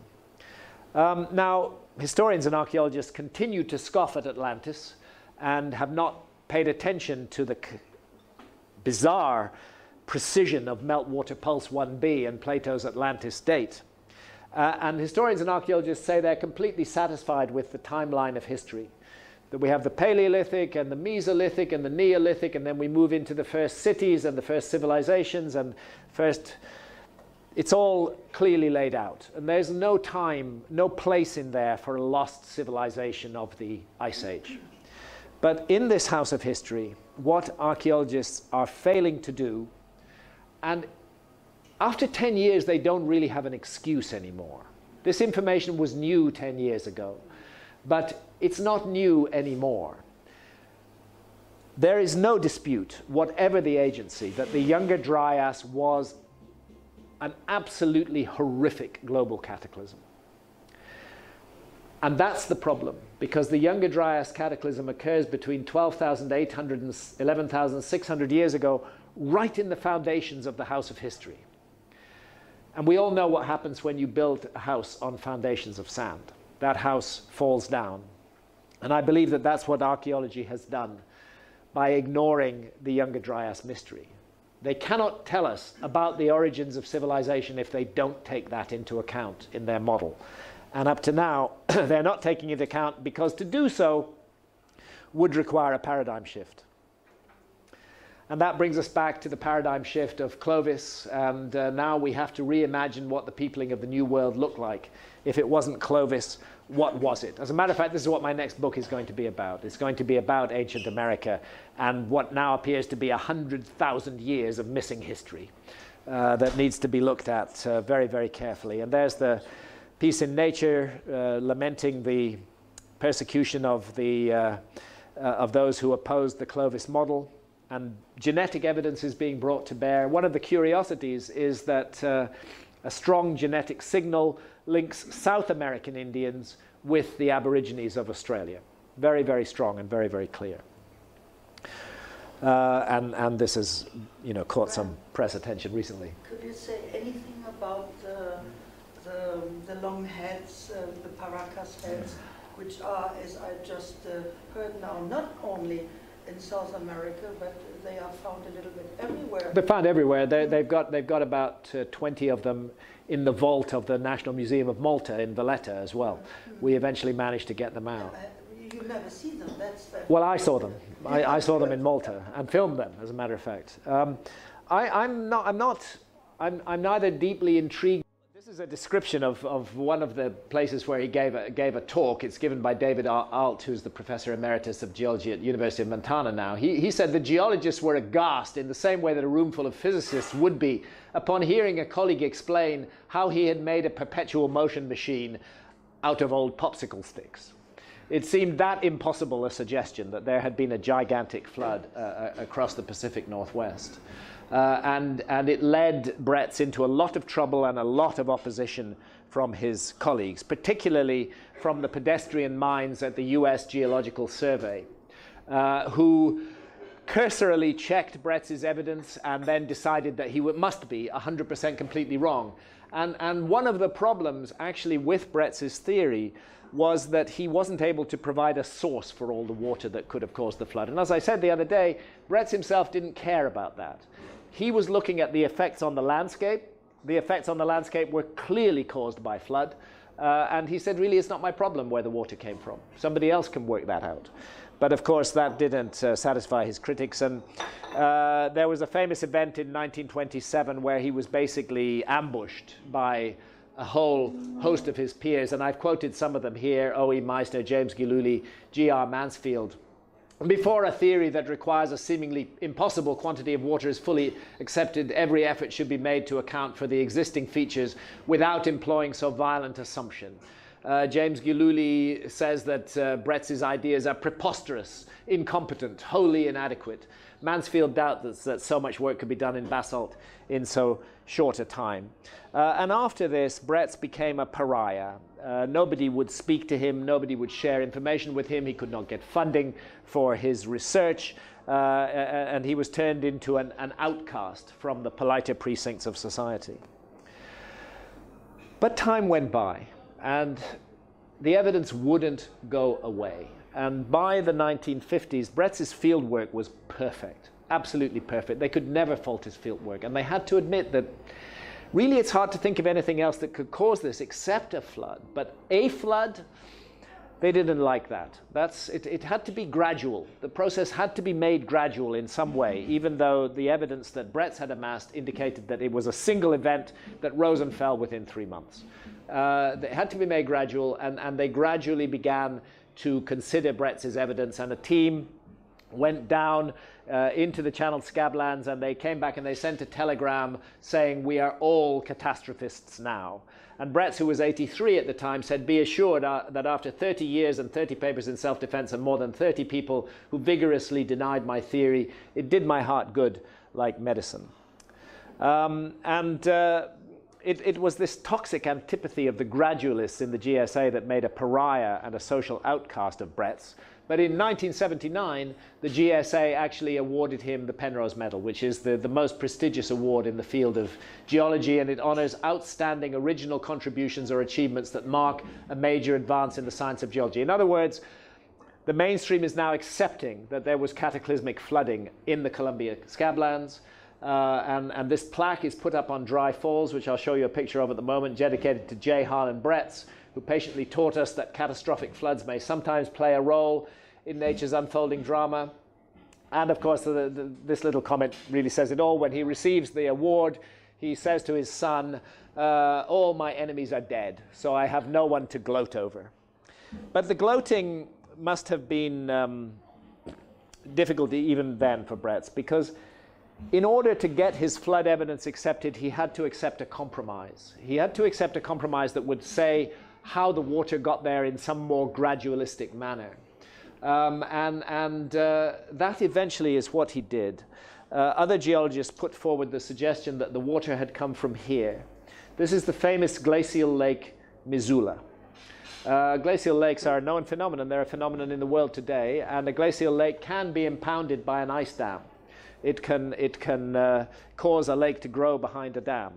Now, historians and archaeologists continue to scoff at Atlantis and have not paid attention to the bizarre precision of Meltwater Pulse 1b and Plato's Atlantis date. And historians and archaeologists say they're completely satisfied with the timeline of history. That we have the Paleolithic and the Mesolithic and the Neolithic, and then we move into the first cities and the first civilizations and first. It's all clearly laid out. And there's no time, no place in there for a lost civilization of the Ice Age. But in this house of history, what archaeologists are failing to do, and after 10 years, they don't really have an excuse anymore. This information was new 10 years ago, but it's not new anymore. There is no dispute, whatever the agency, that the Younger Dryas was an absolutely horrific global cataclysm. And that's the problem, because the Younger Dryas cataclysm occurs between 12,800 and 11,600 years ago, right in the foundations of the house of history. And we all know what happens when you build a house on foundations of sand. That house falls down. And I believe that that's what archaeology has done by ignoring the Younger Dryas mystery. They cannot tell us about the origins of civilization if they don't take that into account in their model. And up to now, they're not taking it into account because to do so would require a paradigm shift. And that brings us back to the paradigm shift of Clovis, and now we have to reimagine what the peopling of the New World looked like. If it wasn't Clovis, what was it? As a matter of fact, this is what my next book is going to be about. It's going to be about ancient America and what now appears to be 100,000 years of missing history that needs to be looked at very, very carefully. And there's the piece in Nature lamenting the persecution of those who opposed the Clovis model. And genetic evidence is being brought to bear. One of the curiosities is that a strong genetic signal links South American Indians with the Aborigines of Australia. Very, very strong and very, very clear. And this has, caught some press attention recently. Could you say anything about the long heads, the Paracas heads, which are, as I just heard now, not only in South America, but they are found a little bit everywhere. They're found everywhere. They've got about 20 of them in the vault of the National Museum of Malta in Valletta as well. We eventually managed to get them out. You never see them. Well, I saw them. I saw them in Malta and filmed them, as a matter of fact. I'm neither deeply intrigued. This is a description of one of the places where he gave a talk. It's given by David Alt, who's the Professor Emeritus of Geology at the University of Montana now. He said the geologists were aghast in the same way that a room full of physicists would be upon hearing a colleague explain how he had made a perpetual motion machine out of old popsicle sticks. It seemed that impossible a suggestion that there had been a gigantic flood across the Pacific Northwest. And it led Bretz into a lot of trouble and a lot of opposition from his colleagues, particularly from the pedestrian minds at the US Geological Survey, who cursorily checked Bretz's evidence and then decided that he must be 100% completely wrong. And one of the problems actually with Bretz's theory was that he wasn't able to provide a source for all the water that could have caused the flood. And as I said the other day, Bretz himself didn't care about that. He was looking at the effects on the landscape. The effects on the landscape were clearly caused by flood. And he said, really, it's not my problem where the water came from. Somebody else can work that out. But of course, that didn't satisfy his critics. And there was a famous event in 1927 where he was basically ambushed by a whole host of his peers. And I've quoted some of them here: O.E. Meissner, James Gillooly, G.R. Mansfield. Before a theory that requires a seemingly impossible quantity of water is fully accepted, every effort should be made to account for the existing features without employing so violent assumption. James Gillooly says that Bretz's ideas are preposterous, incompetent, wholly inadequate. Mansfield doubts that so much work could be done in basalt in so short a time. And after this, Bretz became a pariah. Nobody would speak to him, nobody would share information with him, he could not get funding for his research, and he was turned into an outcast from the politer precincts of society. But time went by, and the evidence wouldn't go away. And by the 1950s, Bretz's fieldwork was perfect, absolutely perfect. They could never fault his fieldwork, and they had to admit that really it's hard to think of anything else that could cause this except a flood. But a flood, They didn't like that. It had to be gradual. The process had to be made gradual in some way, even though the evidence that Bretz had amassed indicated that it was a single event that rose and fell within 3 months. It had to be made gradual, and they gradually began to consider Bretz's evidence, and a team went down into the Channel Scablands, and they came back and they sent a telegram saying, "We are all catastrophists now." And Bretz, who was 83 at the time, said, "Be assured that after 30 years and 30 papers in self-defense and more than 30 people who vigorously denied my theory, it did my heart good like medicine." It was this toxic antipathy of the gradualists in the GSA that made a pariah and a social outcast of Bretz. But in 1979, the GSA actually awarded him the Penrose Medal, which is the most prestigious award in the field of geology, and it honors outstanding original contributions or achievements that mark a major advance in the science of geology. In other words, the mainstream is now accepting that there was cataclysmic flooding in the Columbia Scablands, and this plaque is put up on Dry Falls, which I'll show you a picture of at the moment, dedicated to J. Harlan Bretz, who patiently taught us that catastrophic floods may sometimes play a role in nature's unfolding drama. And of course, this little comment really says it all. When he receives the award, he says to his son, "All my enemies are dead, so I have no one to gloat over." But the gloating must have been difficult even then for Bretz, because in order to get his flood evidence accepted, he had to accept a compromise. He had to accept a compromise that would say how the water got there in some more gradualistic manner. That eventually is what he did. Other geologists put forward the suggestion that the water had come from here. This is the famous glacial lake Missoula. Glacial lakes are a known phenomenon. They're a phenomenon in the world today, and a glacial lake can be impounded by an ice dam. It can cause a lake to grow behind a dam.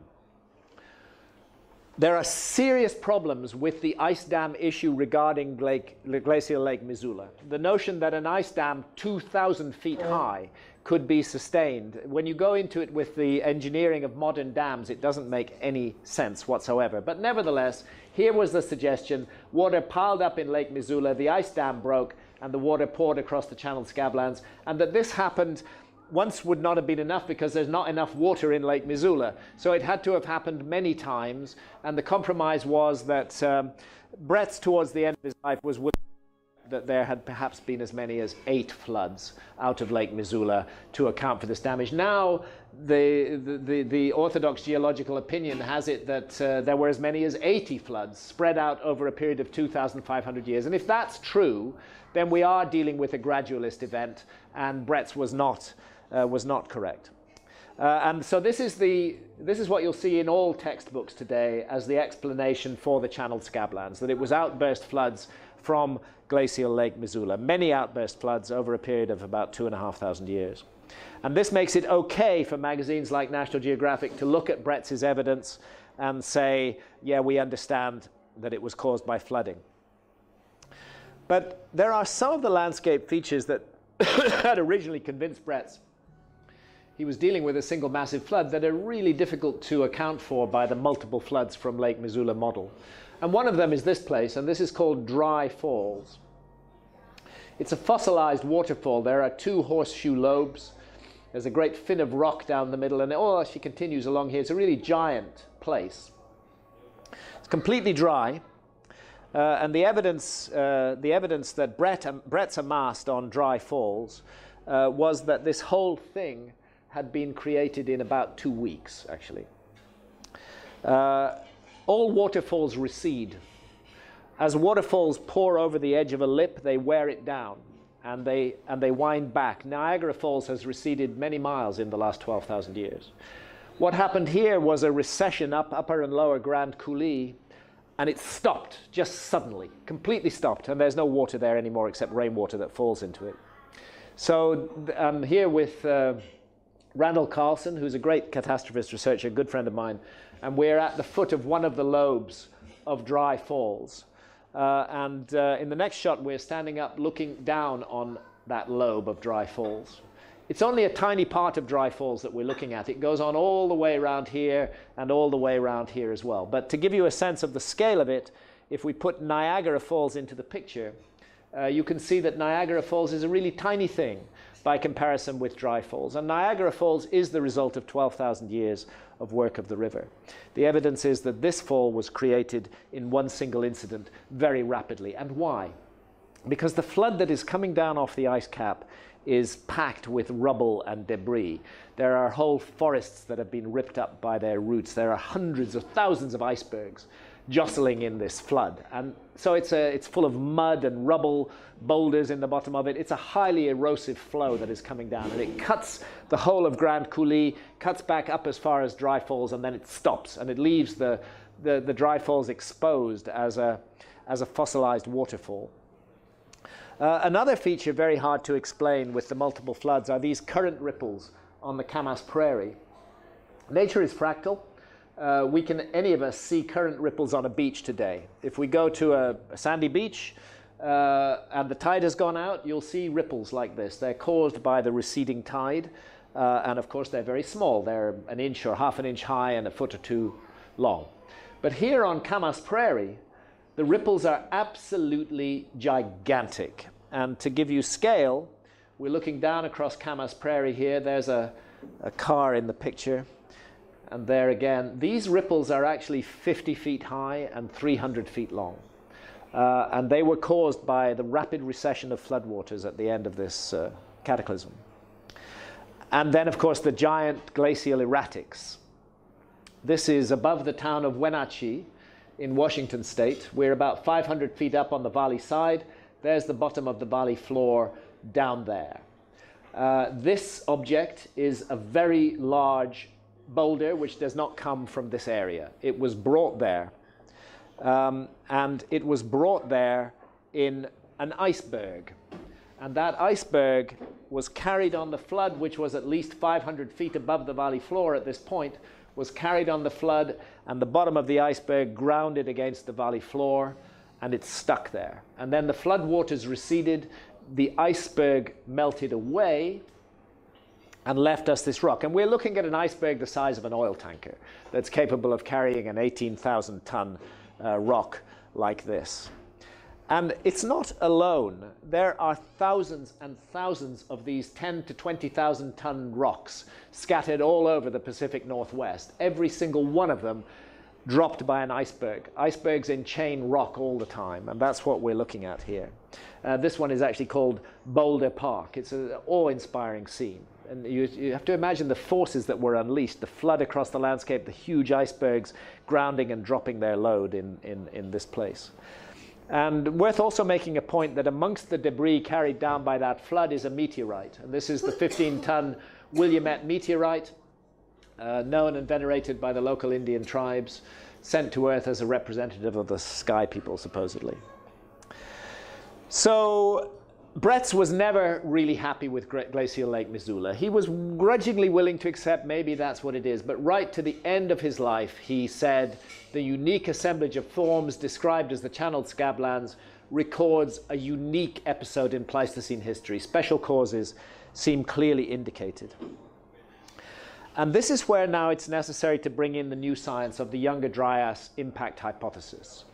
There are serious problems with the ice dam issue regarding glacial Lake Missoula. The notion that an ice dam 2,000 feet high could be sustained, when you go into it with the engineering of modern dams, it doesn't make any sense whatsoever. But nevertheless, here was the suggestion: water piled up in Lake Missoula, the ice dam broke, and the water poured across the Channel Scablands, and that this happened once would not have been enough because there's not enough water in Lake Missoula. So it had to have happened many times, and the compromise was that Bretz, towards the end of his life, was willing that there had perhaps been as many as 8 floods out of Lake Missoula to account for this damage. Now, the orthodox geological opinion has it that there were as many as 80 floods spread out over a period of 2,500 years. And if that's true, then we are dealing with a gradualist event, and Bretz was not correct. And so this is what you'll see in all textbooks today as the explanation for the Channel Scablands, that it was outburst floods from glacial Lake Missoula, many outburst floods over a period of about 2,500 years. And this makes it okay for magazines like National Geographic to look at Bretz's evidence and say, yeah, we understand that it was caused by flooding. But there are some of the landscape features that had originally convinced Bretz he was dealing with a single massive flood that are really difficult to account for by the multiple floods from Lake Missoula model. And one of them is this place, and this is called Dry Falls. It's a fossilized waterfall. There are 2 horseshoe lobes. There's a great fin of rock down the middle, and she continues along here. It's a really giant place. It's completely dry. And the evidence that Bretz amassed on Dry Falls was that this whole thing had been created in about 2 weeks, actually. All waterfalls recede. As waterfalls pour over the edge of a lip, they wear it down, and they wind back. Niagara Falls has receded many miles in the last 12,000 years. What happened here was a recession up Upper and Lower Grand Coulee, and it stopped just suddenly, completely stopped, and there's no water there anymore except rainwater that falls into it. So I'm here with Randall Carlson, who's a great catastrophist researcher, a good friend of mine, and we're at the foot of one of the lobes of Dry Falls. In the next shot, we're standing up looking down on that lobe of Dry Falls. It's only a tiny part of Dry Falls that we're looking at. It goes on all the way around here and all the way around here as well. But to give you a sense of the scale of it, if we put Niagara Falls into the picture, you can see that Niagara Falls is a really tiny thing by comparison with Dry Falls. And Niagara Falls is the result of 12,000 years of work of the river. The evidence is that this fall was created in one single incident very rapidly. And why? Because the flood that is coming down off the ice cap is packed with rubble and debris. There are whole forests that have been ripped up by their roots. There are hundreds of thousands of icebergs jostling in this flood. And so it's full of mud and rubble, boulders in the bottom of it. It's a highly erosive flow that is coming down, and it cuts the whole of Grand Coulee, cuts back up as far as Dry Falls, and then it stops, and it leaves the Dry Falls exposed as a fossilized waterfall. Another feature very hard to explain with the multiple floods are these current ripples on the Camas Prairie. Nature is fractal. We can, any of us, see current ripples on a beach today. If we go to a sandy beach and the tide has gone out, you'll see ripples like this. They're caused by the receding tide, and of course they're very small. They're an inch or half an inch high and a foot or two long. But here on Camas Prairie, the ripples are absolutely gigantic. And to give you scale, we're looking down across Camas Prairie here. There's a car in the picture. And there again, these ripples are actually 50 feet high and 300 feet long. And they were caused by the rapid recession of floodwaters at the end of this cataclysm. And then, of course, the giant glacial erratics. This is above the town of Wenatchee in Washington State. We're about 500 feet up on the valley side. There's the bottom of the valley floor down there. This object is a very large boulder which does not come from this area. It was brought there, and it was brought there in an iceberg. And that iceberg was carried on the flood, which was at least 500 feet above the valley floor at this point, was carried on the flood, and the bottom of the iceberg grounded against the valley floor, and it stuck there. And then the flood waters receded, the iceberg melted away, and left us this rock. And we're looking at an iceberg the size of an oil tanker that's capable of carrying an 18,000-ton rock like this. And it's not alone. There are thousands and thousands of these 10 to 20,000 ton rocks scattered all over the Pacific Northwest. Every single one of them dropped by an iceberg. Icebergs enchain rock all the time, and that's what we're looking at here. This one is actually called Boulder Park. It's an awe-inspiring scene. And you have to imagine the forces that were unleashed, the flood across the landscape, the huge icebergs grounding and dropping their load in this place. And worth also making a point that amongst the debris carried down by that flood is a meteorite. And this is the 15-ton Willamette meteorite, known and venerated by the local Indian tribes, sent to Earth as a representative of the sky people, supposedly. So Bretz was never really happy with glacial Lake Missoula. He was grudgingly willing to accept maybe that's what it is, but right to the end of his life, he said the unique assemblage of forms described as the channeled scablands records a unique episode in Pleistocene history. Special causes seem clearly indicated. And this is where now it's necessary to bring in the new science of the Younger Dryas impact hypothesis,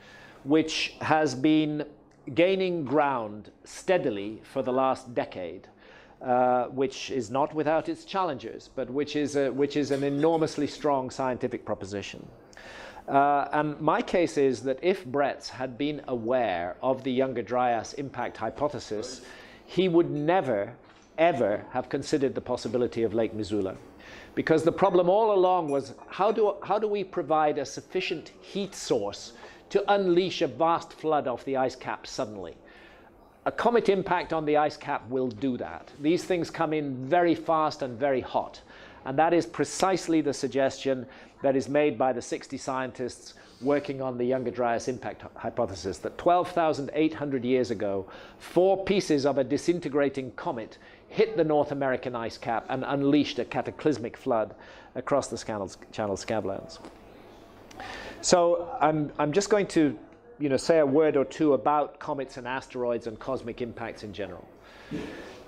which has been gaining ground steadily for the last decade, which is not without its challenges, but which is an enormously strong scientific proposition. And my case is that if Bretz had been aware of the Younger Dryas impact hypothesis, he would never, ever have considered the possibility of Lake Missoula. Because the problem all along was how do we provide a sufficient heat source to unleash a vast flood off the ice cap suddenly? A comet impact on the ice cap will do that. These things come in very fast and very hot. And that is precisely the suggestion that is made by the 60 scientists working on the Younger Dryas impact hypothesis, that 12,800 years ago, 4 pieces of a disintegrating comet hit the North American ice cap and unleashed a cataclysmic flood across the channeled scablands. So I'm just going to say a word or two about comets and asteroids and cosmic impacts in general.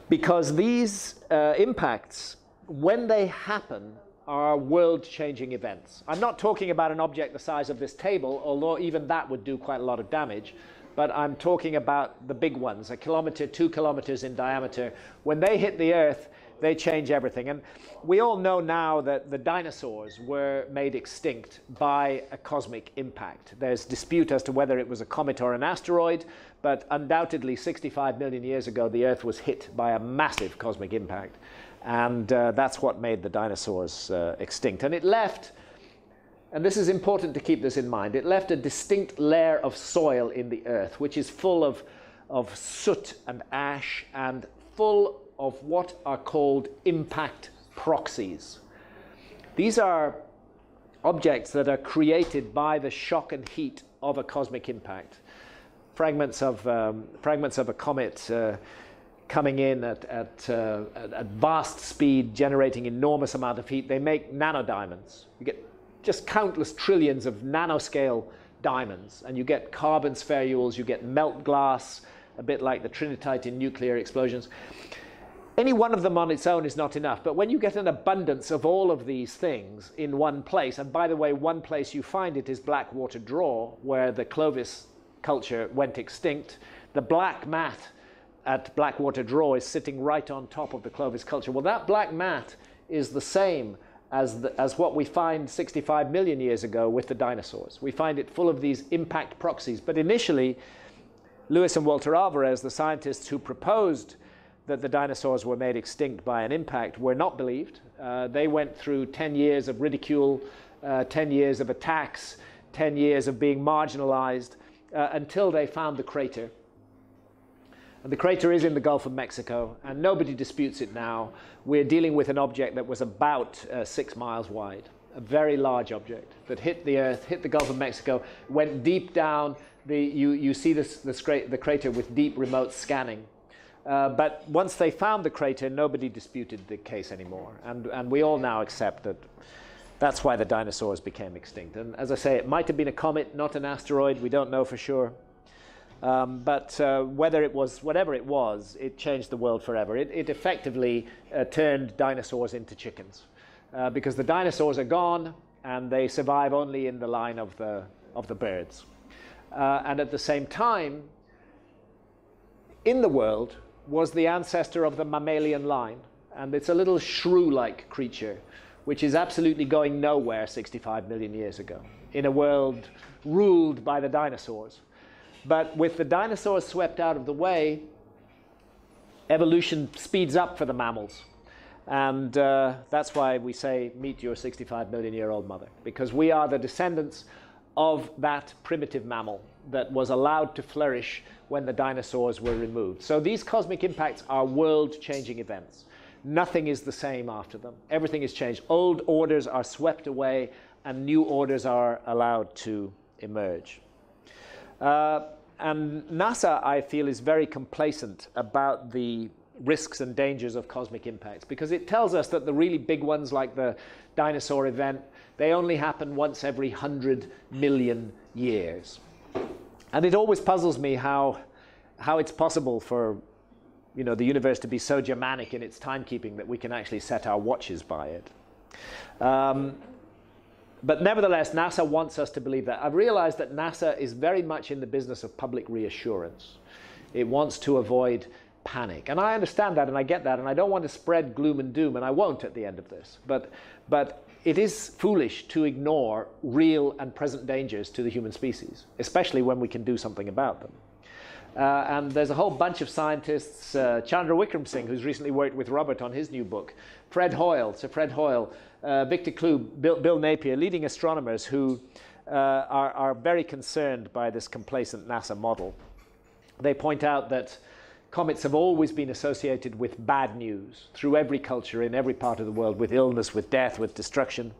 Because these impacts, when they happen, are world-changing events. I'm not talking about an object the size of this table, although even that would do quite a lot of damage, but I'm talking about the big ones, 1 kilometer, 2 kilometers in diameter. When they hit the Earth, they change everything. And we all know now that the dinosaurs were made extinct by a cosmic impact. There's dispute as to whether it was a comet or an asteroid, but undoubtedly 65 million years ago, the Earth was hit by a massive cosmic impact. And that's what made the dinosaurs extinct. And it left, and this is important to keep this in mind, it left a distinct layer of soil in the Earth, which is full of soot and ash and full of what are called impact proxies. These are objects that are created by the shock and heat of a cosmic impact. Fragments of a comet coming in at vast speed, generating enormous amount of heat. They make nanodiamonds. You get just countless trillions of nanoscale diamonds, and you get carbon spherules, you get melt glass, a bit like the trinitite in nuclear explosions. Any one of them on its own is not enough, but when you get an abundance of all of these things in one place, and by the way, one place you find it is Blackwater Draw, where the Clovis culture went extinct. The black mat at Blackwater Draw is sitting right on top of the Clovis culture. Well, that black mat is the same as what we find 65 million years ago with the dinosaurs. We find it full of these impact proxies. But initially, Lewis and Walter Alvarez, the scientists who proposed that the dinosaurs were made extinct by an impact, were not believed. They went through 10 years of ridicule, 10 years of attacks, 10 years of being marginalized, until they found the crater. And the crater is in the Gulf of Mexico, and nobody disputes it now. We're dealing with an object that was about 6 miles wide, a very large object that hit the Earth, hit the Gulf of Mexico, went deep down. You see the crater with deep remote scanning. But once they found the crater, nobody disputed the case anymore. And we all now accept that that's why the dinosaurs became extinct. And as I say, it might have been a comet, not an asteroid. We don't know for sure. But whatever it was, it changed the world forever. It effectively turned dinosaurs into chickens. Because the dinosaurs are gone, and they survive only in the line of the birds. And at the same time, in the world was the ancestor of the mammalian line. And it's a little shrew-like creature, which is absolutely going nowhere 65 million years ago, in a world ruled by the dinosaurs. But with the dinosaurs swept out of the way, evolution speeds up for the mammals. And that's why we say, meet your 65 million year old mother, because we are the descendants of that primitive mammal that was allowed to flourish when the dinosaurs were removed. So these cosmic impacts are world-changing events. Nothing is the same after them. Everything is changed. Old orders are swept away, and new orders are allowed to emerge. And NASA, I feel, is very complacent about the risks and dangers of cosmic impacts, because it tells us that the really big ones, like the dinosaur event, they only happen once every 100 million years. And it always puzzles me how it's possible for the universe to be so Germanic in its timekeeping that we can actually set our watches by it. But nevertheless, NASA wants us to believe that. I've realized that NASA is very much in the business of public reassurance. It wants to avoid panic. And I understand that, and I get that, and I don't want to spread gloom and doom, and I won't at the end of this. But it is foolish to ignore real and present dangers to the human species, especially when we can do something about them. And there's a whole bunch of scientists, Chandra Wickremesinghe, who's recently worked with Robert on his new book, Fred Hoyle, Sir Fred Hoyle, Victor Clube, Bill Napier, leading astronomers who are very concerned by this complacent NASA model. They point out that comets have always been associated with bad news through every culture, in every part of the world, with illness, with death, with destruction.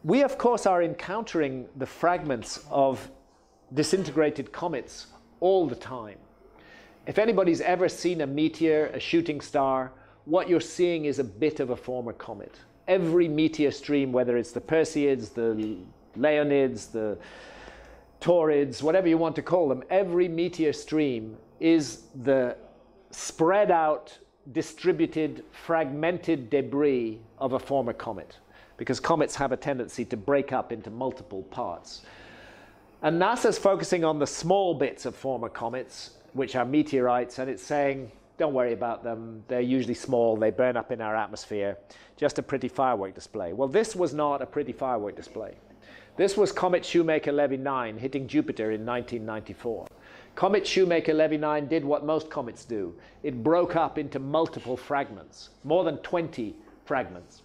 We, of course, are encountering the fragments of disintegrated comets all the time. If anybody's ever seen a meteor, a shooting star, what you're seeing is a bit of a former comet. Every meteor stream, whether it's the Perseids, the Leonids, the Taurids, whatever you want to call them, every meteor stream is the spread out distributed, fragmented debris of a former comet, because comets have a tendency to break up into multiple parts. And NASA's focusing on the small bits of former comets, which are meteorites, and it's saying, don't worry about them. They're usually small. They burn up in our atmosphere. Just a pretty firework display. Well, this was not a pretty firework display. This was Comet Shoemaker-Levy 9 hitting Jupiter in 1994. Comet Shoemaker-Levy 9 did what most comets do. It broke up into multiple fragments, more than 20 fragments.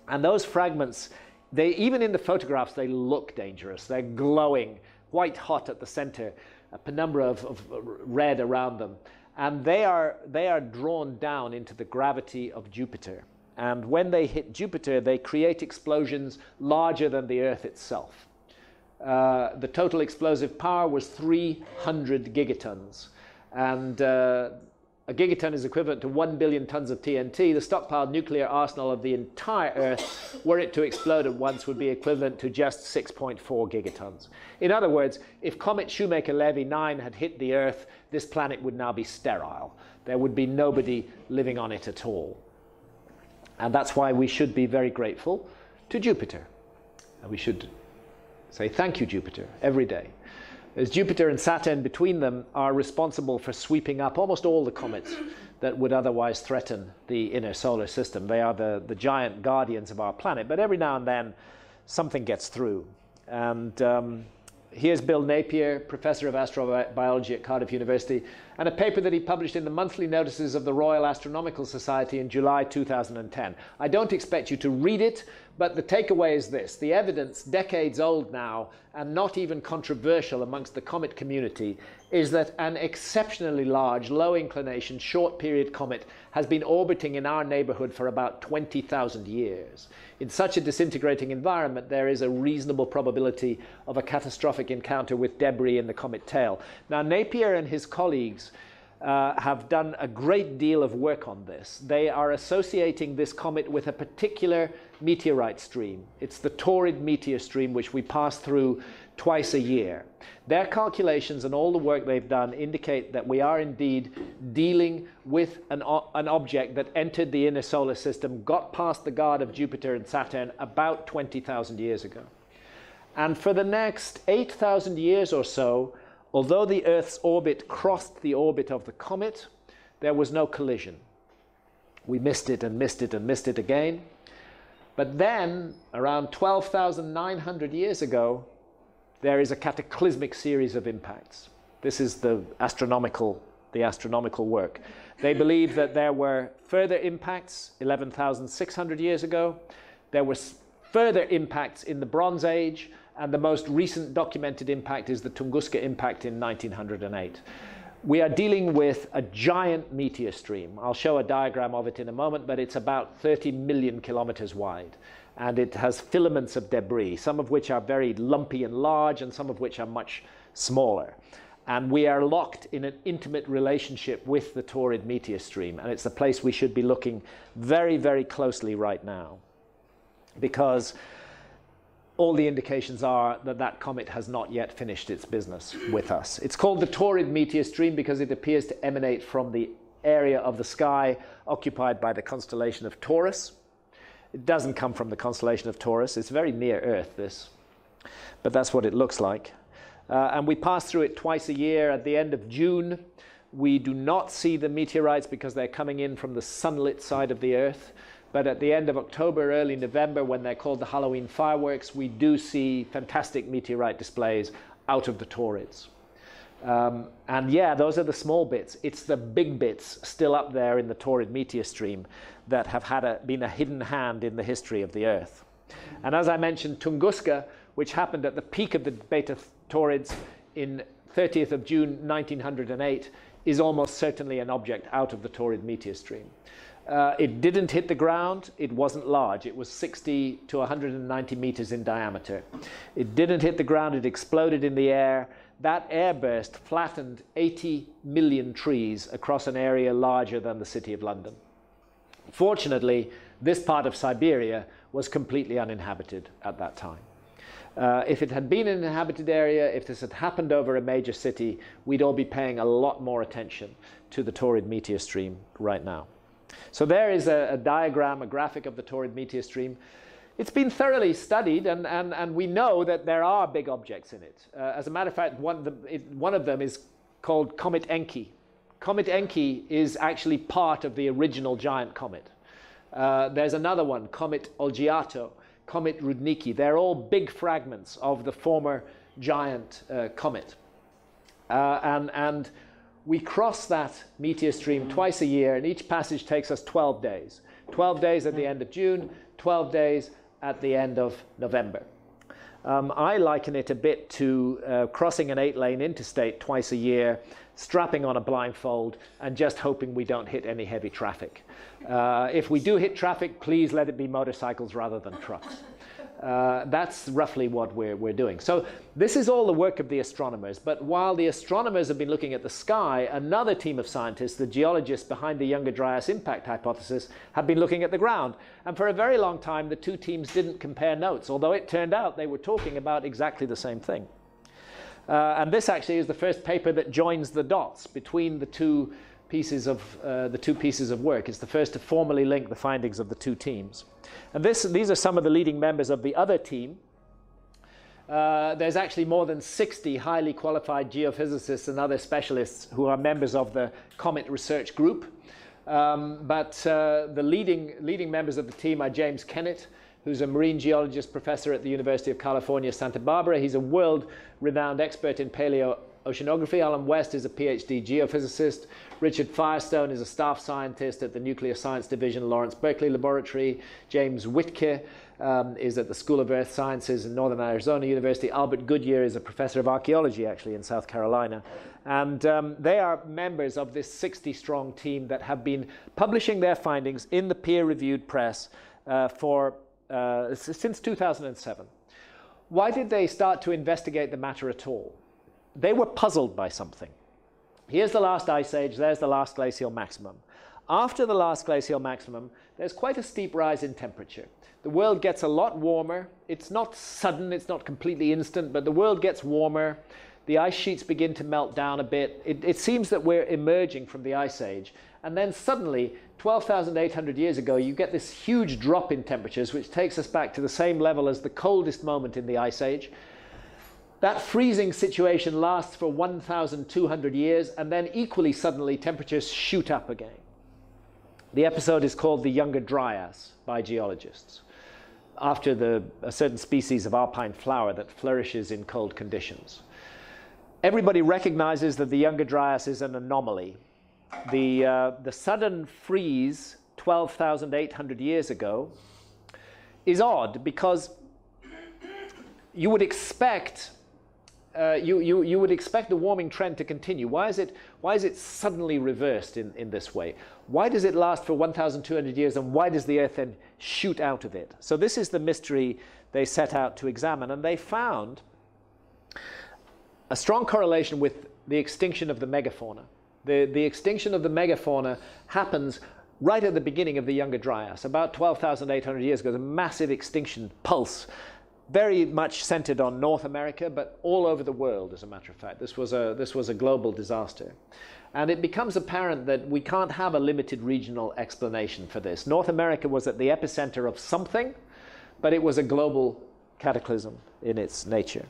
And those fragments, even in the photographs, they look dangerous. They're glowing, white hot at the center, a penumbra of red around them. And they are drawn down into the gravity of Jupiter. And when they hit Jupiter, they create explosions larger than the Earth itself. The total explosive power was 300 gigatons. And a gigaton is equivalent to 1 billion tons of TNT. The stockpiled nuclear arsenal of the entire Earth, were it to explode at once, would be equivalent to just 6.4 gigatons. In other words, if Comet Shoemaker-Levy 9 had hit the Earth, this planet would now be sterile. There would be nobody living on it at all. And that's why we should be very grateful to Jupiter. And we should say, thank you, Jupiter, every day. As Jupiter and Saturn between them are responsible for sweeping up almost all the comets that would otherwise threaten the inner solar system. They are the giant guardians of our planet, but every now and then something gets through. And here's Bill Napier, professor of astrobiology at Cardiff University, and a paper that he published in the monthly notices of the Royal Astronomical Society in July 2010. I don't expect you to read it, but the takeaway is this. The evidence, decades old now, and not even controversial amongst the comet community, is that an exceptionally large, low inclination, short period comet has been orbiting in our neighborhood for about 20,000 years. In such a disintegrating environment, there is a reasonable probability of a catastrophic encounter with debris in the comet tail. Now, Napier and his colleagues have done a great deal of work on this. They are associating this comet with a particular meteorite stream. It's the Taurid meteor stream, which we pass through twice a year. Their calculations and all the work they've done indicate that we are indeed dealing with an object that entered the inner solar system, got past the guard of Jupiter and Saturn about 20,000 years ago. And for the next 8,000 years or so, although the Earth's orbit crossed the orbit of the comet, there was no collision. We missed it and missed it and missed it again. But then, around 12,900 years ago, there is a cataclysmic series of impacts. This is the astronomical work. They believe that there were further impacts 11,600 years ago. There were further impacts in the Bronze Age, and the most recent documented impact is the Tunguska impact in 1908. We are dealing with a giant meteor stream. I'll show a diagram of it in a moment, but it's about 30 million kilometers wide. And it has filaments of debris, some of which are very lumpy and large, and some of which are much smaller. And we are locked in an intimate relationship with the Taurid meteor stream. And it's a place we should be looking very, very closely right now, because all the indications are that that comet has not yet finished its business with us. It's called the Taurid meteor stream because it appears to emanate from the area of the sky occupied by the constellation of Taurus. It doesn't come from the constellation of Taurus. It's very near Earth, this. But that's what it looks like. And we pass through it twice a year at the end of June. We do not see the meteorites because they're coming in from the sunlit side of the Earth. But at the end of October, early November, when they're called the Halloween fireworks, we do see fantastic meteorite displays out of the Taurids. And yeah, those are the small bits. It's the big bits still up there in the Taurid meteor stream that have been a hidden hand in the history of the Earth. And as I mentioned, Tunguska, which happened at the peak of the Beta Taurids in 30th of June 1908, is almost certainly an object out of the Taurid meteor stream. It didn't hit the ground. It wasn't large. It was 60 to 190 meters in diameter. It didn't hit the ground. It exploded in the air. That airburst flattened 80 million trees across an area larger than the city of London. Fortunately, this part of Siberia was completely uninhabited at that time. If it had been an inhabited area, if this had happened over a major city, we'd all be paying a lot more attention to the Taurid meteor stream right now. So there is a diagram, a graphic of the Taurid meteor stream. It's been thoroughly studied, and we know that there are big objects in it. As a matter of fact, one of them is called Comet Encke. Comet Encke is actually part of the original giant comet. There's another one, Comet Olgiato, Comet Rudnicki. They're all big fragments of the former giant comet. And we cross that meteor stream twice a year, and each passage takes us 12 days. 12 days at the end of June, 12 days at the end of November. I liken it a bit to crossing an 8-lane interstate twice a year, strapping on a blindfold, and just hoping we don't hit any heavy traffic. If we do hit traffic, please let it be motorcycles rather than trucks. That's roughly what we're doing. So this is all the work of the astronomers, but while the astronomers have been looking at the sky, another team of scientists, the geologists behind the Younger Dryas impact hypothesis, have been looking at the ground. And for a very long time, the two teams didn't compare notes, although it turned out they were talking about exactly the same thing. And this actually is the first paper that joins the dots between the two pieces of work. It's the first to formally link the findings of the two teams. And these are some of the leading members of the other team. There's actually more than 60 highly qualified geophysicists and other specialists who are members of the Comet Research Group. But the leading members of the team are James Kennett, who's a marine geologist professor at the University of California, Santa Barbara. He's a world-renowned expert in paleoceanography. Alan West is a PhD geophysicist. Richard Firestone is a staff scientist at the Nuclear Science Division, Lawrence Berkeley Laboratory. James Whitke is at the School of Earth Sciences in Northern Arizona University. Albert Goodyear is a professor of archaeology, actually, in South Carolina. And they are members of this 60-strong team that have been publishing their findings in the peer-reviewed press since 2007. Why did they start to investigate the matter at all? They were puzzled by something. Here's the last ice age, there's the last glacial maximum. After the last glacial maximum, there's quite a steep rise in temperature. The world gets a lot warmer. It's not sudden, it's not completely instant, but the world gets warmer. The ice sheets begin to melt down a bit. It seems that we're emerging from the ice age. And then suddenly, 12,800 years ago, you get this huge drop in temperatures, which takes us back to the same level as the coldest moment in the ice age. That freezing situation lasts for 1,200 years, and then equally suddenly temperatures shoot up again. The episode is called the Younger Dryas by geologists, after a certain species of alpine flower that flourishes in cold conditions. Everybody recognizes that the Younger Dryas is an anomaly. The sudden freeze 12,800 years ago is odd because you would expect you would expect the warming trend to continue. Why is it suddenly reversed in this way? Why does it last for 1,200 years, and why does the Earth then shoot out of it? So this is the mystery they set out to examine, and they found a strong correlation with the extinction of the megafauna. The extinction of the megafauna happens right at the beginning of the Younger Dryas, about 12,800 years ago. There's a massive extinction pulse, very much centered on North America, but all over the world, as a matter of fact. This was a global disaster. And it becomes apparent that we can't have a limited regional explanation for this. North America was at the epicenter of something, but it was a global cataclysm in its nature.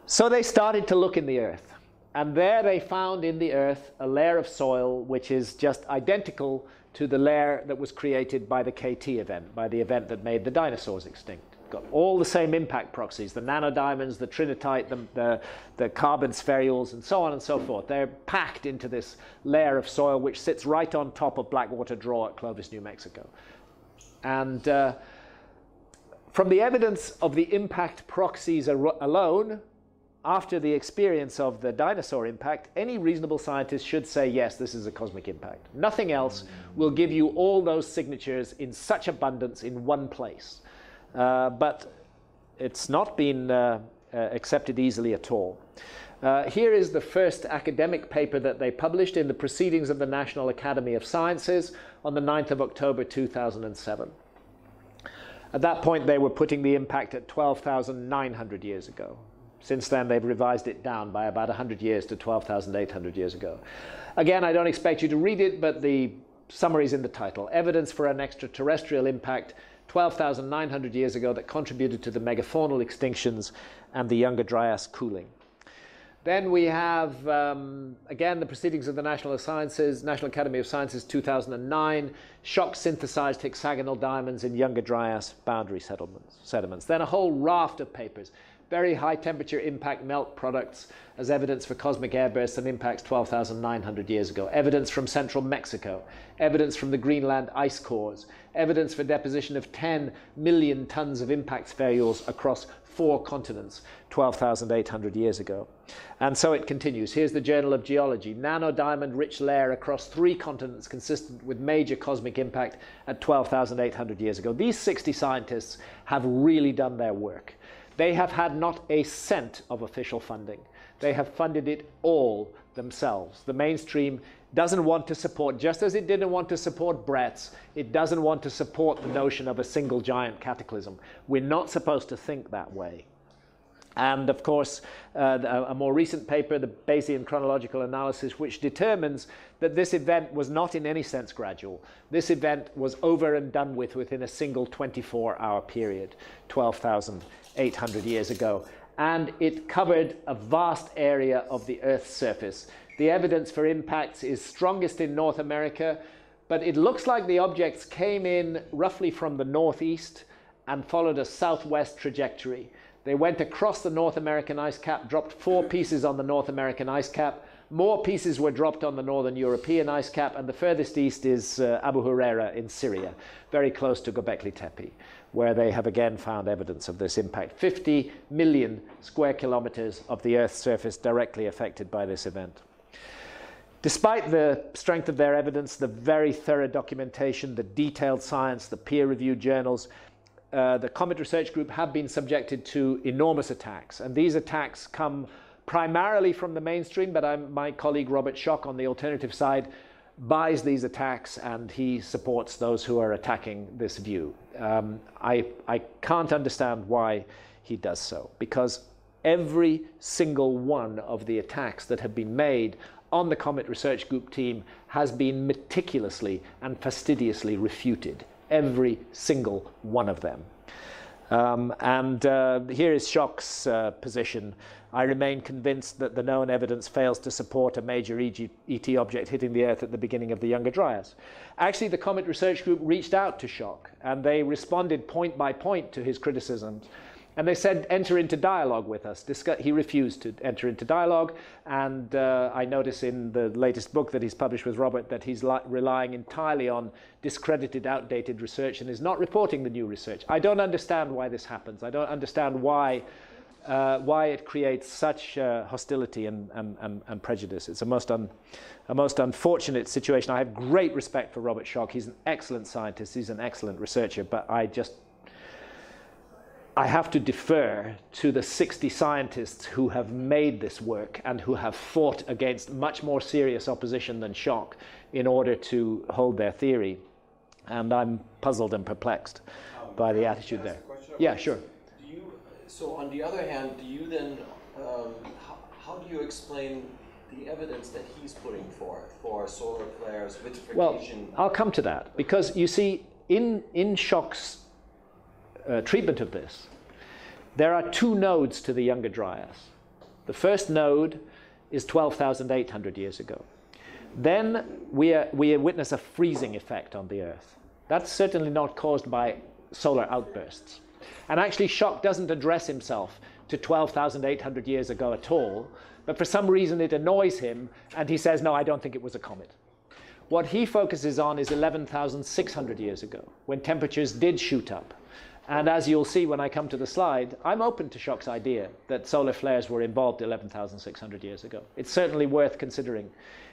So they started to look in the Earth. And there they found in the Earth a layer of soil which is just identical to the layer that was created by the KT event, by the event that made the dinosaurs extinct. Got all the same impact proxies, the nanodiamonds, the trinitite, the carbon spherules, and so on and so forth. They're packed into this layer of soil which sits right on top of Blackwater Draw at Clovis, New Mexico. And from the evidence of the impact proxies alone, after the experience of the dinosaur impact, any reasonable scientist should say, yes, this is a cosmic impact. Nothing else will give you all those signatures in such abundance in one place. But it's not been accepted easily at all. Here is the first academic paper that they published in the Proceedings of the National Academy of Sciences on the 9th of October 2007. At that point, they were putting the impact at 12,900 years ago. Since then, they've revised it down by about 100 years to 12,800 years ago. Again, I don't expect you to read it, but the summary is in the title. Evidence for an extraterrestrial impact 12,900 years ago that contributed to the megafaunal extinctions and the Younger Dryas cooling. Then we have, again, the Proceedings of the National Academy of Sciences, 2009, Schock synthesized hexagonal diamonds in Younger Dryas boundary sediments. Then a whole raft of papers, very high temperature impact melt products as evidence for cosmic airbursts and impacts 12,900 years ago, evidence from central Mexico, evidence from the Greenland ice cores, evidence for deposition of 10 million tons of impact spherules across 4 continents 12,800 years ago. And so it continues. Here's the Journal of Geology. Nanodiamond-rich layer across 3 continents consistent with major cosmic impact at 12,800 years ago. These 60 scientists have really done their work. They have had not a cent of official funding. They have funded it all themselves. The mainstream doesn't want to support, just as it didn't want to support Brett's, it doesn't want to support the notion of a single giant cataclysm. We're not supposed to think that way. And of course, a more recent paper, the Bayesian chronological analysis, which determines that this event was not in any sense gradual. This event was over and done with within a single 24-hour period, 12,800 years ago. And it covered a vast area of the Earth's surface. The evidence for impacts is strongest in North America, but it looks like the objects came in roughly from the northeast and followed a southwest trajectory. They went across the North American ice cap, dropped 4 pieces on the North American ice cap. More pieces were dropped on the Northern European ice cap, and the furthest east is Abu Huraira in Syria, very close to Göbekli Tepe, where they have again found evidence of this impact. 50 million square kilometers of the Earth's surface directly affected by this event. Despite the strength of their evidence, the very thorough documentation, the detailed science, the peer-reviewed journals, the Comet Research Group have been subjected to enormous attacks. And these attacks come primarily from the mainstream, but my colleague Robert Schock on the alternative side buys these attacks and he supports those who are attacking this view. I can't understand why he does so, because every single one of the attacks that have been made on the Comet Research Group team has been meticulously and fastidiously refuted. Every single one of them. Here is Schock's position. I remain convinced that the known evidence fails to support a major ET object hitting the Earth at the beginning of the Younger Dryas. Actually, the Comet Research Group reached out to Schock, and they responded point by point to his criticisms. And they said, enter into dialogue with us. He refused to enter into dialogue. And I notice in the latest book that he's published with Robert that he's relying entirely on discredited, outdated research and is not reporting the new research. I don't understand why this happens. I don't understand why it creates such hostility and prejudice. It's a most unfortunate situation. I have great respect for Robert Schock. He's an excellent scientist. He's an excellent researcher. But I have to defer to the 60 scientists who have made this work and who have fought against much more serious opposition than Schock in order to hold their theory. And I'm puzzled and perplexed by the attitude there. Yeah, sure. So on the other hand, do you then, how do you explain the evidence that he's putting forth for solar flares, vitrification? Well, I'll come to that, because you see, in Schock's treatment of this, there are 2 nodes to the Younger Dryas. The first node is 12,800 years ago. Then we witness a freezing effect on the Earth. That's certainly not caused by solar outbursts. And actually, Schock doesn't address himself to 12,800 years ago at all, but for some reason it annoys him, and he says, no, I don't think it was a comet. What he focuses on is 11,600 years ago, when temperatures did shoot up. And as you'll see when I come to the slide, I'm open to Schock's idea that solar flares were involved 11,600 years ago. It's certainly worth considering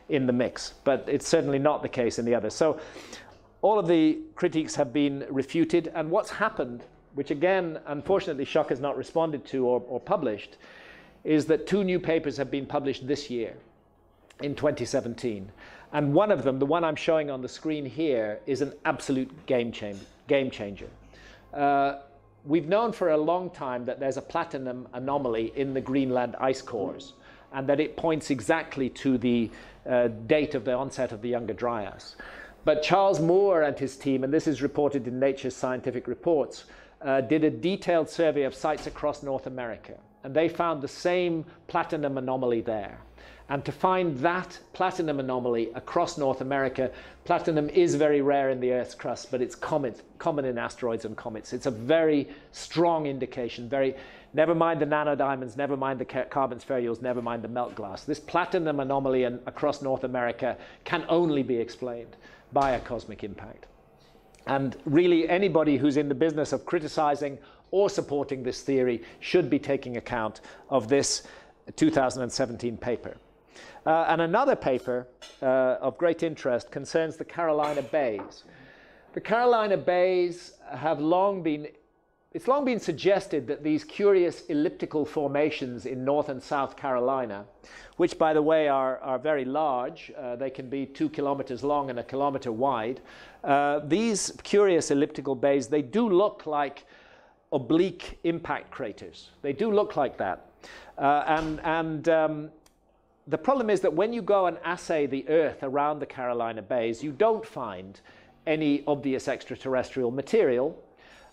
in the mix, but it's certainly not the case in the others. So all of the critiques have been refuted, and what's happened, which again, unfortunately, Schock has not responded to or published, is that 2 new papers have been published this year, in 2017. And one of them, the one I'm showing on the screen here, is an absolute game changer. we've known for a long time that there's a platinum anomaly in the Greenland ice cores, and that it points exactly to the date of the onset of the Younger Dryas. But Charles Moore and his team, and this is reported in Nature's Scientific Reports, did a detailed survey of sites across North America, and they found the same platinum anomaly there. And to find that platinum anomaly across North America, platinum is very rare in the Earth's crust, but it's common in asteroids and comets. It's a very strong indication, never mind the nanodiamonds, never mind the carbon spherules, never mind the melt glass. This platinum anomaly across North America can only be explained by a cosmic impact. And really, anybody who's in the business of criticizing or supporting this theory should be taking account of this 2017 paper. And another paper of great interest concerns the Carolina Bays. The Carolina Bays have it's long been suggested that these curious elliptical formations in North and South Carolina, which by the way are very large, they can be 2 kilometers long and 1 kilometer wide, these curious elliptical bays, they do look like oblique impact craters. They do look like that. The problem is that when you go and assay the Earth around the Carolina Bays, you don't find any obvious extraterrestrial material,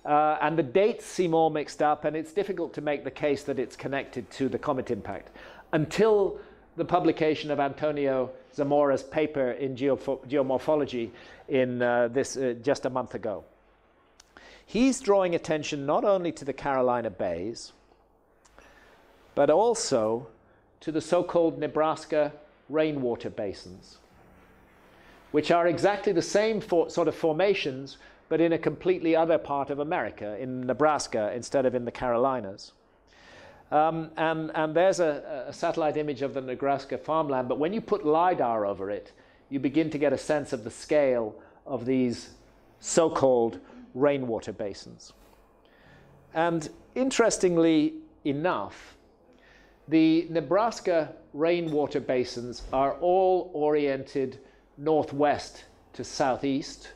and the dates seem all mixed up, and it's difficult to make the case that it's connected to the comet impact until the publication of Antonio Zamora's paper in Geomorphology in just a month ago. He's drawing attention not only to the Carolina Bays, but also to the so-called Nebraska rainwater basins, which are exactly the same sort of formations, but in a completely other part of America, in Nebraska instead of in the Carolinas. And there's a satellite image of the Nebraska farmland, but when you put LiDAR over it, you begin to get a sense of the scale of these so-called rainwater basins. And interestingly enough, the Nebraska rainwater basins are all oriented northwest to southeast,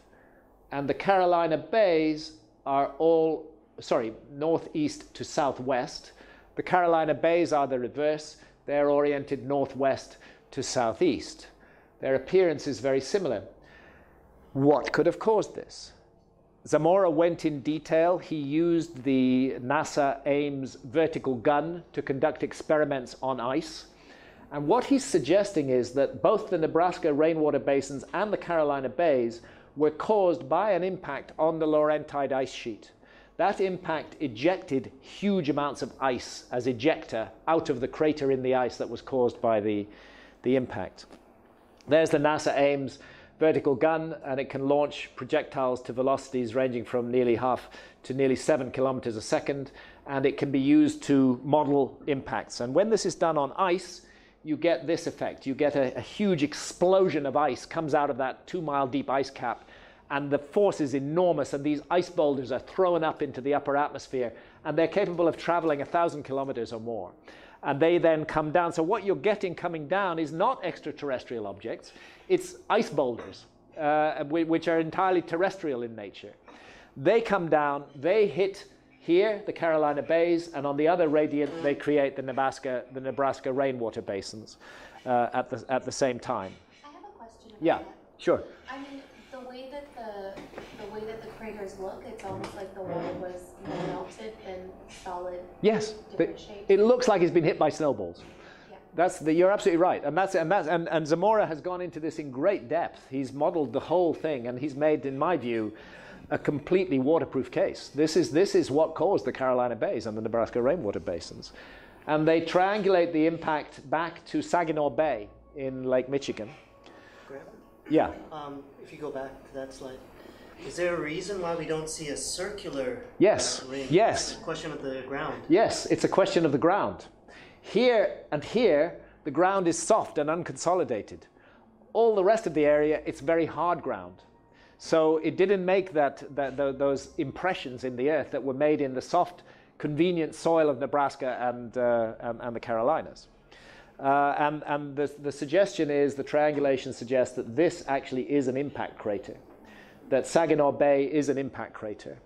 and the Carolina Bays are all, northeast to southwest. The Carolina Bays are the reverse. They're oriented northwest to southeast. Their appearance is very similar. What could have caused this? Zamora went in detail. He used the NASA Ames vertical gun to conduct experiments on ice. And what he's suggesting is that both the Nebraska rainwater basins and the Carolina Bays were caused by an impact on the Laurentide ice sheet. That impact ejected huge amounts of ice as ejecta out of the crater in the ice that was caused by the impact. There's the NASA Ames vertical gun, and it can launch projectiles to velocities ranging from nearly 0.5 to nearly 7 kilometers a second, and it can be used to model impacts. And when this is done on ice, you get this effect. You get a huge explosion of ice comes out of that 2-mile deep ice cap, and the force is enormous, and these ice boulders are thrown up into the upper atmosphere, and they're capable of traveling 1,000 kilometers or more. And they then come down. So what you're getting coming down is not extraterrestrial objects, it's ice boulders, which are entirely terrestrial in nature. They come down, they hit here, the Carolina Bays, and on the other radiant, they create the Nebraska rainwater basins at the same time. I have a question about Yeah, that. sure. I mean, the way that the craters look, it's almost like the water was melted and solid. Yes, different shapes. it looks like it's been hit by snowballs. Yeah. You're absolutely right, and Zamora has gone into this in great depth. He's modeled the whole thing, and he's made, in my view, a completely waterproof case. This is what caused the Carolina Bays and the Nebraska rainwater basins, and they triangulate the impact back to Saginaw Bay in Lake Michigan. Graham? Yeah. If you go back to that slide, is there a reason why we don't see a circular ring? Yes. It's a question of the ground. Yes, it's a question of the ground. Here and here, the ground is soft and unconsolidated. All the rest of the area, it's very hard ground. So it didn't make those impressions in the earth that were made in the soft, convenient soil of Nebraska and the Carolinas. And the suggestion is, the triangulation suggests that this actually is an impact crater, that Saginaw Bay is an impact crater,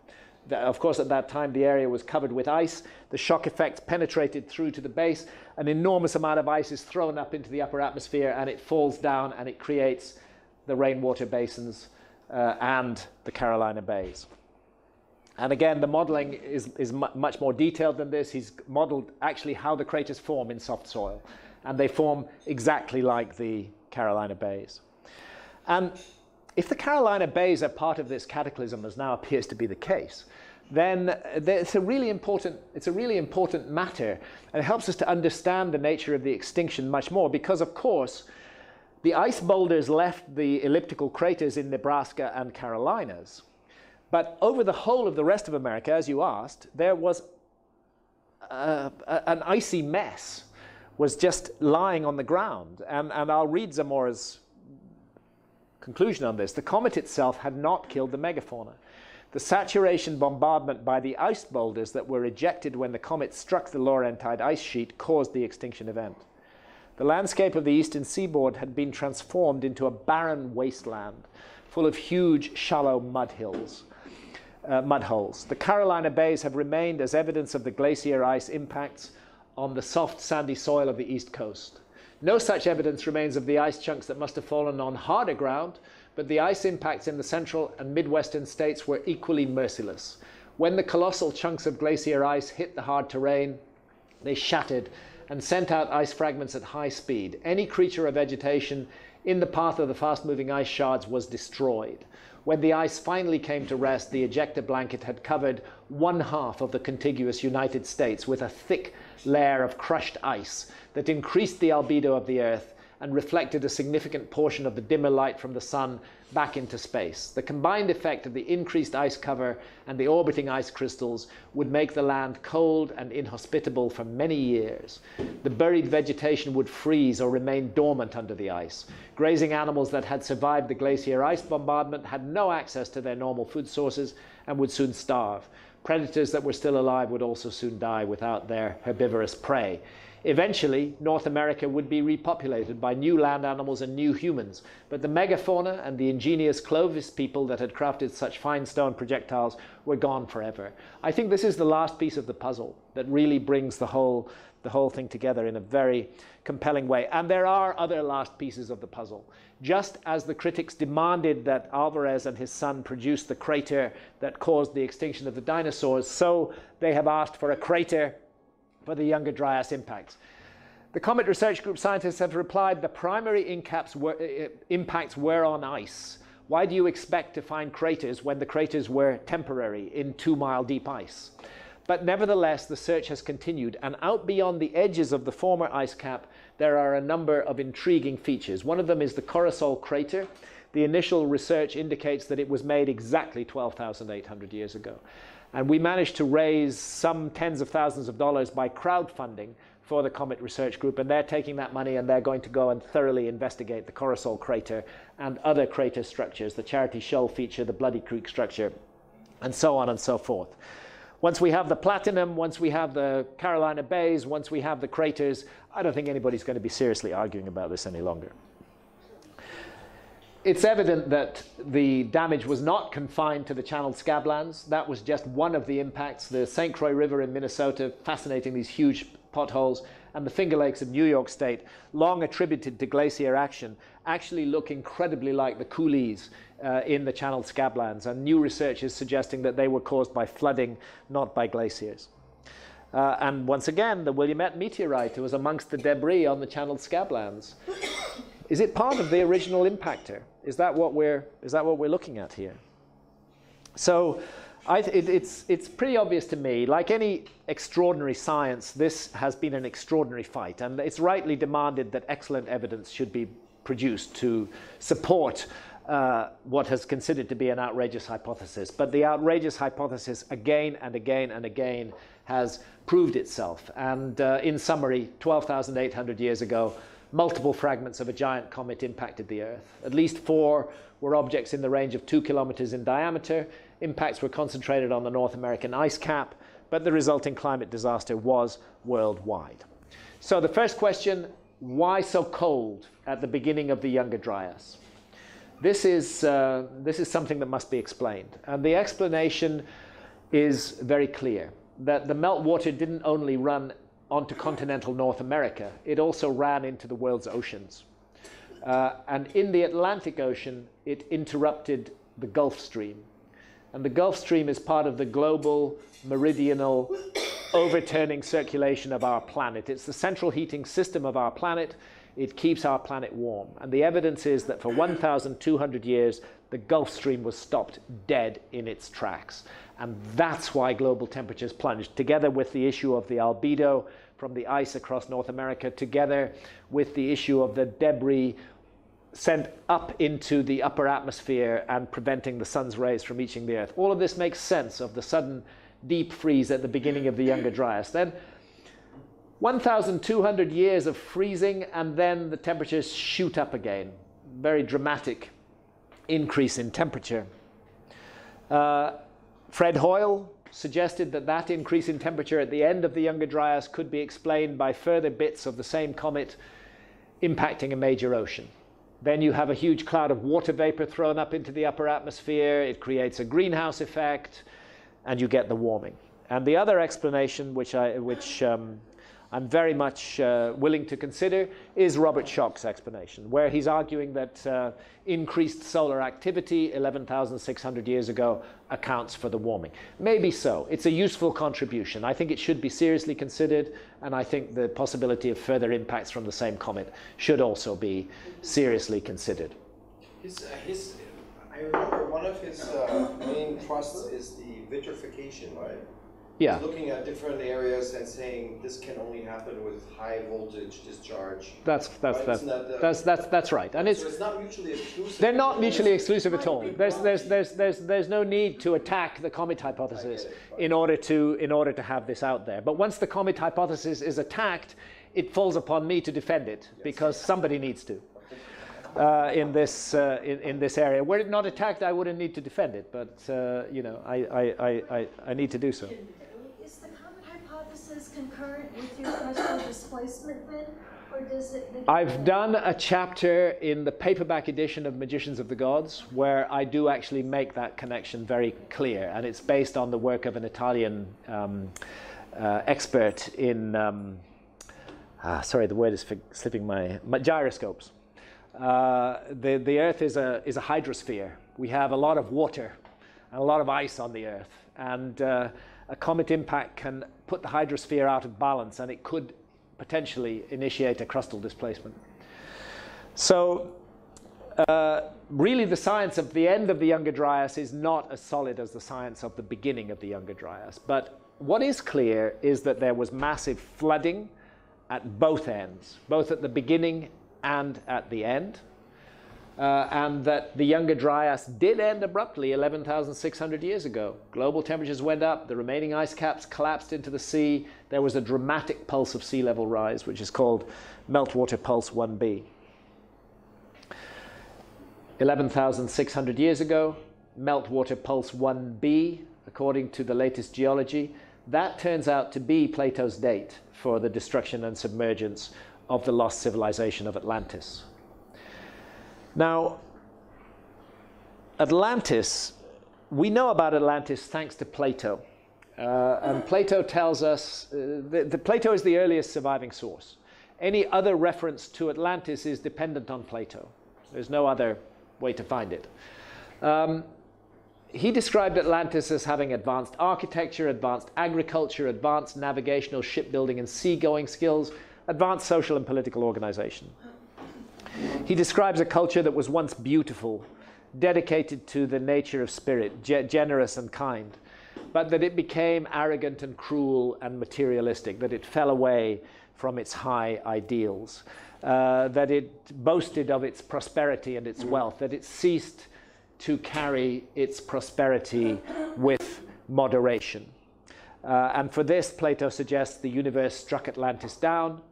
Of course, at that time, the area was covered with ice. The shock effect penetrated through to the base. An enormous amount of ice is thrown up into the upper atmosphere, and it falls down, and it creates the rainwater basins and the Carolina Bays. And again, the modeling is much more detailed than this. He's modeled actually how the craters form in soft soil, and they form exactly like the Carolina Bays. And if the Carolina Bays are part of this cataclysm, as now appears to be the case, then it's a really important matter, and it helps us to understand the nature of the extinction much more, because of course the ice boulders left the elliptical craters in Nebraska and Carolinas, but over the whole of the rest of America, as you asked, there was an icy mess was just lying on the ground. And I'll read Zamora's conclusion on this. The comet itself had not killed the megafauna. The saturation bombardment by the ice boulders that were ejected when the comet struck the Laurentide ice sheet caused the extinction event. The landscape of the eastern seaboard had been transformed into a barren wasteland full of huge, shallow mud holes. The Carolina Bays have remained as evidence of the glacier ice impacts on the soft, sandy soil of the east coast. No such evidence remains of the ice chunks that must have fallen on harder ground, but the ice impacts in the central and midwestern states were equally merciless. When the colossal chunks of glacier ice hit the hard terrain, they shattered and sent out ice fragments at high speed. Any creature or vegetation in the path of the fast-moving ice shards was destroyed. When the ice finally came to rest, the ejecta blanket had covered 1/2 of the contiguous United States with a thick layer of crushed ice that increased the albedo of the Earth and reflected a significant portion of the dimmer light from the sun back into space. The combined effect of the increased ice cover and the orbiting ice crystals would make the land cold and inhospitable for many years. The buried vegetation would freeze or remain dormant under the ice. Grazing animals that had survived the glacier ice bombardment had no access to their normal food sources and would soon starve. Predators that were still alive would also soon die without their herbivorous prey. Eventually, North America would be repopulated by new land animals and new humans, but the megafauna and the ingenious Clovis people that had crafted such fine stone projectiles were gone forever. I think this is the last piece of the puzzle that really brings the whole thing together in a very compelling way. And there are other last pieces of the puzzle. Just as the critics demanded that Alvarez and his son produce the crater that caused the extinction of the dinosaurs, so they have asked for a crater for the Younger Dryas impacts. The Comet Research Group scientists have replied the primary impacts were on ice. Why do you expect to find craters when the craters were temporary in 2-mile deep ice? But nevertheless, the search has continued, and out beyond the edges of the former ice cap, there are a number of intriguing features. One of them is the Corosol crater. The initial research indicates that it was made exactly 12,800 years ago. And we managed to raise some tens of thousands of dollars by crowdfunding for the Comet Research Group, and they're taking that money and they're going to go and thoroughly investigate the Corosol crater and other crater structures, the Charity Shoal feature, the Bloody Creek structure, and so on and so forth. Once we have the platinum, once we have the Carolina Bays, once we have the craters, I don't think anybody's going to be seriously arguing about this any longer. It's evident that the damage was not confined to the channeled scablands. That was just one of the impacts. The St. Croix River in Minnesota, fascinating, these huge potholes, and the Finger Lakes of New York State, long attributed to glacier action, actually look incredibly like the coulees in the channeled scablands. And new research is suggesting that they were caused by flooding, not by glaciers. And once again, the Willamette meteorite was amongst the debris on the channeled scablands. Is it part of the original impactor? Is that what we're looking at here? So it's pretty obvious to me, like any extraordinary science, this has been an extraordinary fight, and it's rightly demanded that excellent evidence should be produced to support what has considered to be an outrageous hypothesis. But the outrageous hypothesis again and again and again has proved itself. And in summary, 12,800 years ago, multiple fragments of a giant comet impacted the Earth. At least 4 were objects in the range of 2 kilometers in diameter. Impacts were concentrated on the North American ice cap, but the resulting climate disaster was worldwide. So the first question, why so cold at the beginning of the Younger Dryas? This is something that must be explained. And the explanation is very clear, that the meltwater didn't only run onto continental North America, it also ran into the world's oceans. And in the Atlantic Ocean, it interrupted the Gulf Stream. And the Gulf Stream is part of the global meridional overturning circulation of our planet. It's the central heating system of our planet. It keeps our planet warm. And the evidence is that for 1,200 years, the Gulf Stream was stopped dead in its tracks. And that's why global temperatures plunged, together with the issue of the albedo from the ice across North America, together with the issue of the debris sent up into the upper atmosphere and preventing the sun's rays from reaching the Earth. All of this makes sense of the sudden deep freeze at the beginning of the Younger Dryas. Then 1,200 years of freezing, and then the temperatures shoot up again. Very dramatic increase in temperature. Fred Hoyle suggested that that increase in temperature at the end of the Younger Dryas could be explained by further bits of the same comet impacting a major ocean. Then you have a huge cloud of water vapor thrown up into the upper atmosphere. It creates a greenhouse effect, and you get the warming. And the other explanation, which I'm very much willing to consider, is Robert Schoch's explanation, where he's arguing that increased solar activity 11,600 years ago accounts for the warming. Maybe so. It's a useful contribution. I think it should be seriously considered, and I think the possibility of further impacts from the same comet should also be seriously considered. I remember one of his main thrusts is the vitrification, right? Yeah. Looking at different areas and saying this can only happen with high voltage discharge. That's right. And so it's not mutually exclusive. They're not mutually exclusive at all. There's no need to attack the comet hypothesis in order to have this out there. But once the comet hypothesis is attacked, it falls upon me to defend it, because somebody needs to. In this area. Were it not attacked, I wouldn't need to defend it, but you know, I need to do so. Is the comet hypothesis concurrent with your crustal displacement then, or does it? I've done a chapter in the paperback edition of Magicians of the Gods where I do actually make that connection very clear, and it's based on the work of an Italian expert in sorry, the word is slipping my gyroscopes. The Earth is a hydrosphere. We have a lot of water and a lot of ice on the Earth, and a comet impact can put the hydrosphere out of balance, and it could potentially initiate a crustal displacement. So really the science of the end of the Younger Dryas is not as solid as the science of the beginning of the Younger Dryas. But what is clear is that there was massive flooding at both ends, both at the beginning and at the end, and that the Younger Dryas did end abruptly 11,600 years ago. Global temperatures went up, the remaining ice caps collapsed into the sea. There was a dramatic pulse of sea level rise, which is called Meltwater Pulse 1b. 11,600 years ago, Meltwater Pulse 1b, according to the latest geology, that turns out to be Plato's date for the destruction and submergence of the lost civilization of Atlantis. Now, Atlantis, we know about Atlantis thanks to Plato. And Plato tells us, Plato is the earliest surviving source. Any other reference to Atlantis is dependent on Plato. There's no other way to find it. He described Atlantis as having advanced architecture, advanced agriculture, advanced navigational shipbuilding and seagoing skills, advanced social and political organization. He describes a culture that was once beautiful, dedicated to the nature of spirit, generous and kind, but that it became arrogant and cruel and materialistic, that it fell away from its high ideals, that it boasted of its prosperity and its wealth, that it ceased to carry its prosperity with moderation. And for this, Plato suggests the universe struck Atlantis down,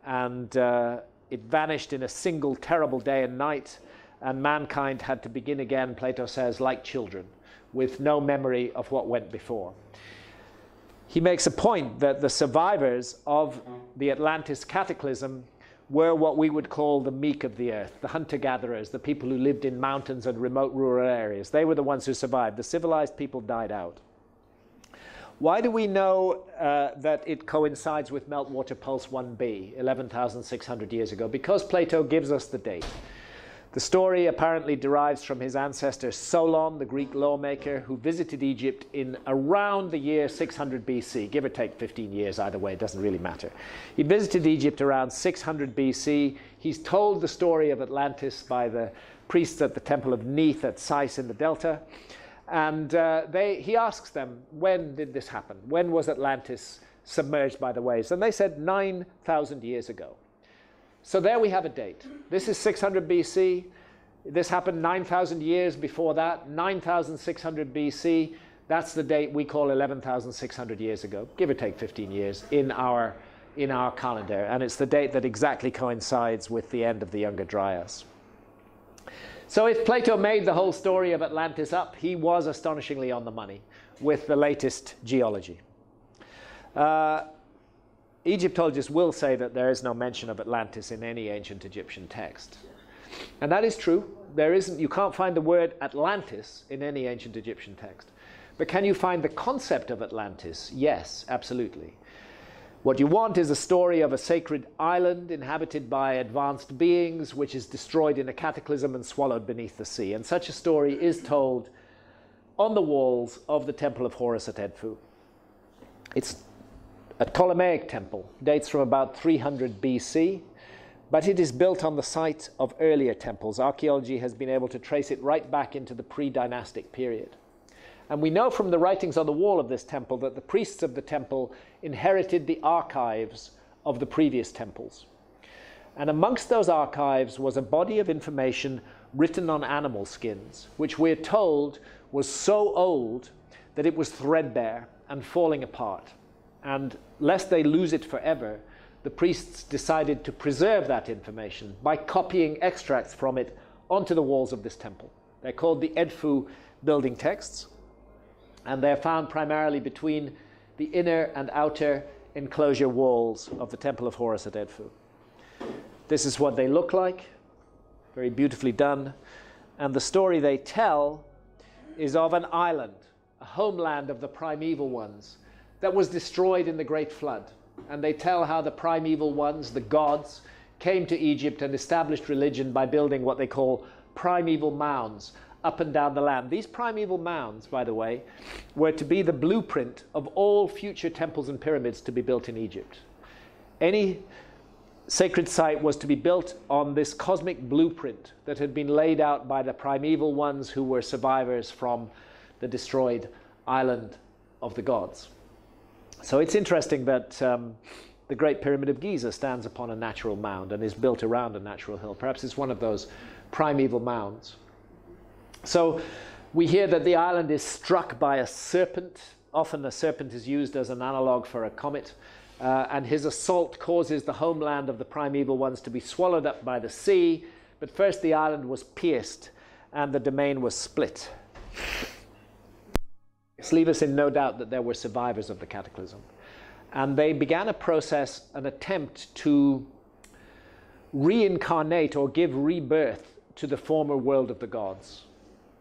and it vanished in a single terrible day and night, and mankind had to begin again, Plato says, like children, with no memory of what went before. He makes a point that the survivors of the Atlantis cataclysm were what we would call the meek of the earth, the hunter-gatherers, the people who lived in mountains and remote rural areas. They were the ones who survived. The civilized people died out. Why do we know that it coincides with meltwater pulse 1b, 11,600 years ago? Because Plato gives us the date. The story apparently derives from his ancestor Solon, the Greek lawmaker, who visited Egypt in around the year 600 BC, give or take 15 years, either way, it doesn't really matter. He visited Egypt around 600 BC. He's told the story of Atlantis by the priests at the Temple of Neith at Sais in the Delta. And he asks them, when did this happen? When was Atlantis submerged by the waves? And they said 9,000 years ago. So there we have a date. This is 600 BC. This happened 9,000 years before that, 9,600 BC. That's the date we call 11,600 years ago, give or take 15 years in our calendar. And it's the date that exactly coincides with the end of the Younger Dryas. So if Plato made the whole story of Atlantis up, he was astonishingly on the money with the latest geology. Egyptologists will say that there is no mention of Atlantis in any ancient Egyptian text. And that is true. There isn't, you can't find the word Atlantis in any ancient Egyptian text. But can you find the concept of Atlantis? Yes, absolutely. What you want is a story of a sacred island inhabited by advanced beings, which is destroyed in a cataclysm and swallowed beneath the sea. And such a story is told on the walls of the Temple of Horus at Edfu. It's a Ptolemaic temple, dates from about 300 BC, but it is built on the site of earlier temples. Archaeology has been able to trace it right back into the pre-dynastic period. And we know from the writings on the wall of this temple that the priests of the temple inherited the archives of the previous temples. And amongst those archives was a body of information written on animal skins, which we're told was so old that it was threadbare and falling apart. And lest they lose it forever, the priests decided to preserve that information by copying extracts from it onto the walls of this temple. They're called the Edfu building texts, and they're found primarily between the inner and outer enclosure walls of the Temple of Horus at Edfu. This is what they look like, very beautifully done. And the story they tell is of an island, a homeland of the primeval ones, that was destroyed in the Great Flood. And they tell how the primeval ones, the gods, came to Egypt and established religion by building what they call primeval mounds up and down the land. These primeval mounds, by the way, were to be the blueprint of all future temples and pyramids to be built in Egypt. Any sacred site was to be built on this cosmic blueprint that had been laid out by the primeval ones who were survivors from the destroyed island of the gods. So it's interesting that the Great Pyramid of Giza stands upon a natural mound and is built around a natural hill. Perhaps it's one of those primeval mounds. So we hear that the island is struck by a serpent. Often a serpent is used as an analog for a comet. And his assault causes the homeland of the primeval ones to be swallowed up by the sea. But first the island was pierced and the domain was split. Leave us in no doubt that there were survivors of the cataclysm. And they began a process, an attempt to reincarnate or give rebirth to the former world of the gods.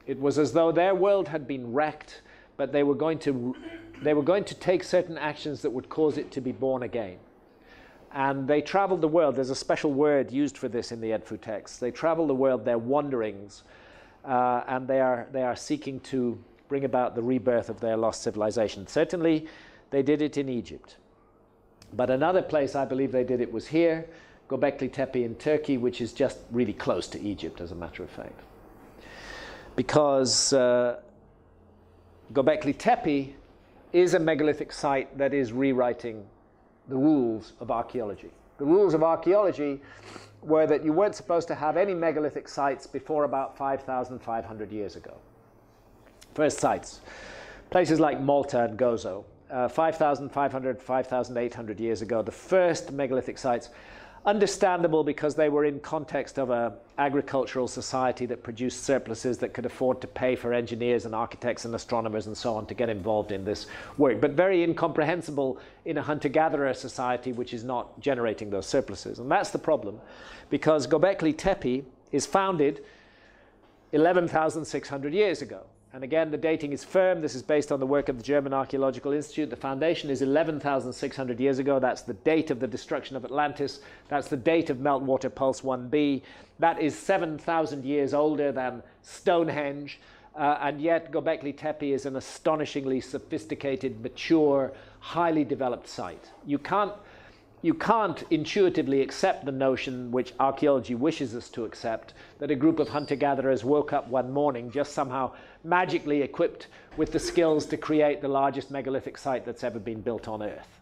It was as though their world had been wrecked, but they were going to take certain actions that would cause it to be born again. And they traveled the world. There's a special word used for this in the Edfu text. They travel the world, their wanderings, and they are seeking to bring about the rebirth of their lost civilization. Certainly, they did it in Egypt. But another place I believe they did it was here, Göbekli Tepe in Turkey, which is just really close to Egypt, as a matter of fact. Because Göbekli Tepe is a megalithic site that is rewriting the rules of archaeology. The rules of archaeology were that you weren't supposed to have any megalithic sites before about 5,500 years ago. First sites, places like Malta and Gozo, 5,500, 5,800 years ago, the first megalithic sites. Understandable because they were in context of an agricultural society that produced surpluses that could afford to pay for engineers and architects and astronomers and so on to get involved in this work, but very incomprehensible in a hunter-gatherer society which is not generating those surpluses. And that's the problem, because Göbekli Tepe is founded 11,600 years ago. And again, the dating is firm. This is based on the work of the German Archaeological Institute. The foundation is 11,600 years ago. That's the date of the destruction of Atlantis. That's the date of Meltwater Pulse 1b. That is 7,000 years older than Stonehenge. And yet Göbekli Tepe is an astonishingly sophisticated, mature, highly developed site. You can't intuitively accept the notion, which archaeology wishes us to accept, that a group of hunter-gatherers woke up one morning just somehow magically equipped with the skills to create the largest megalithic site that's ever been built on Earth.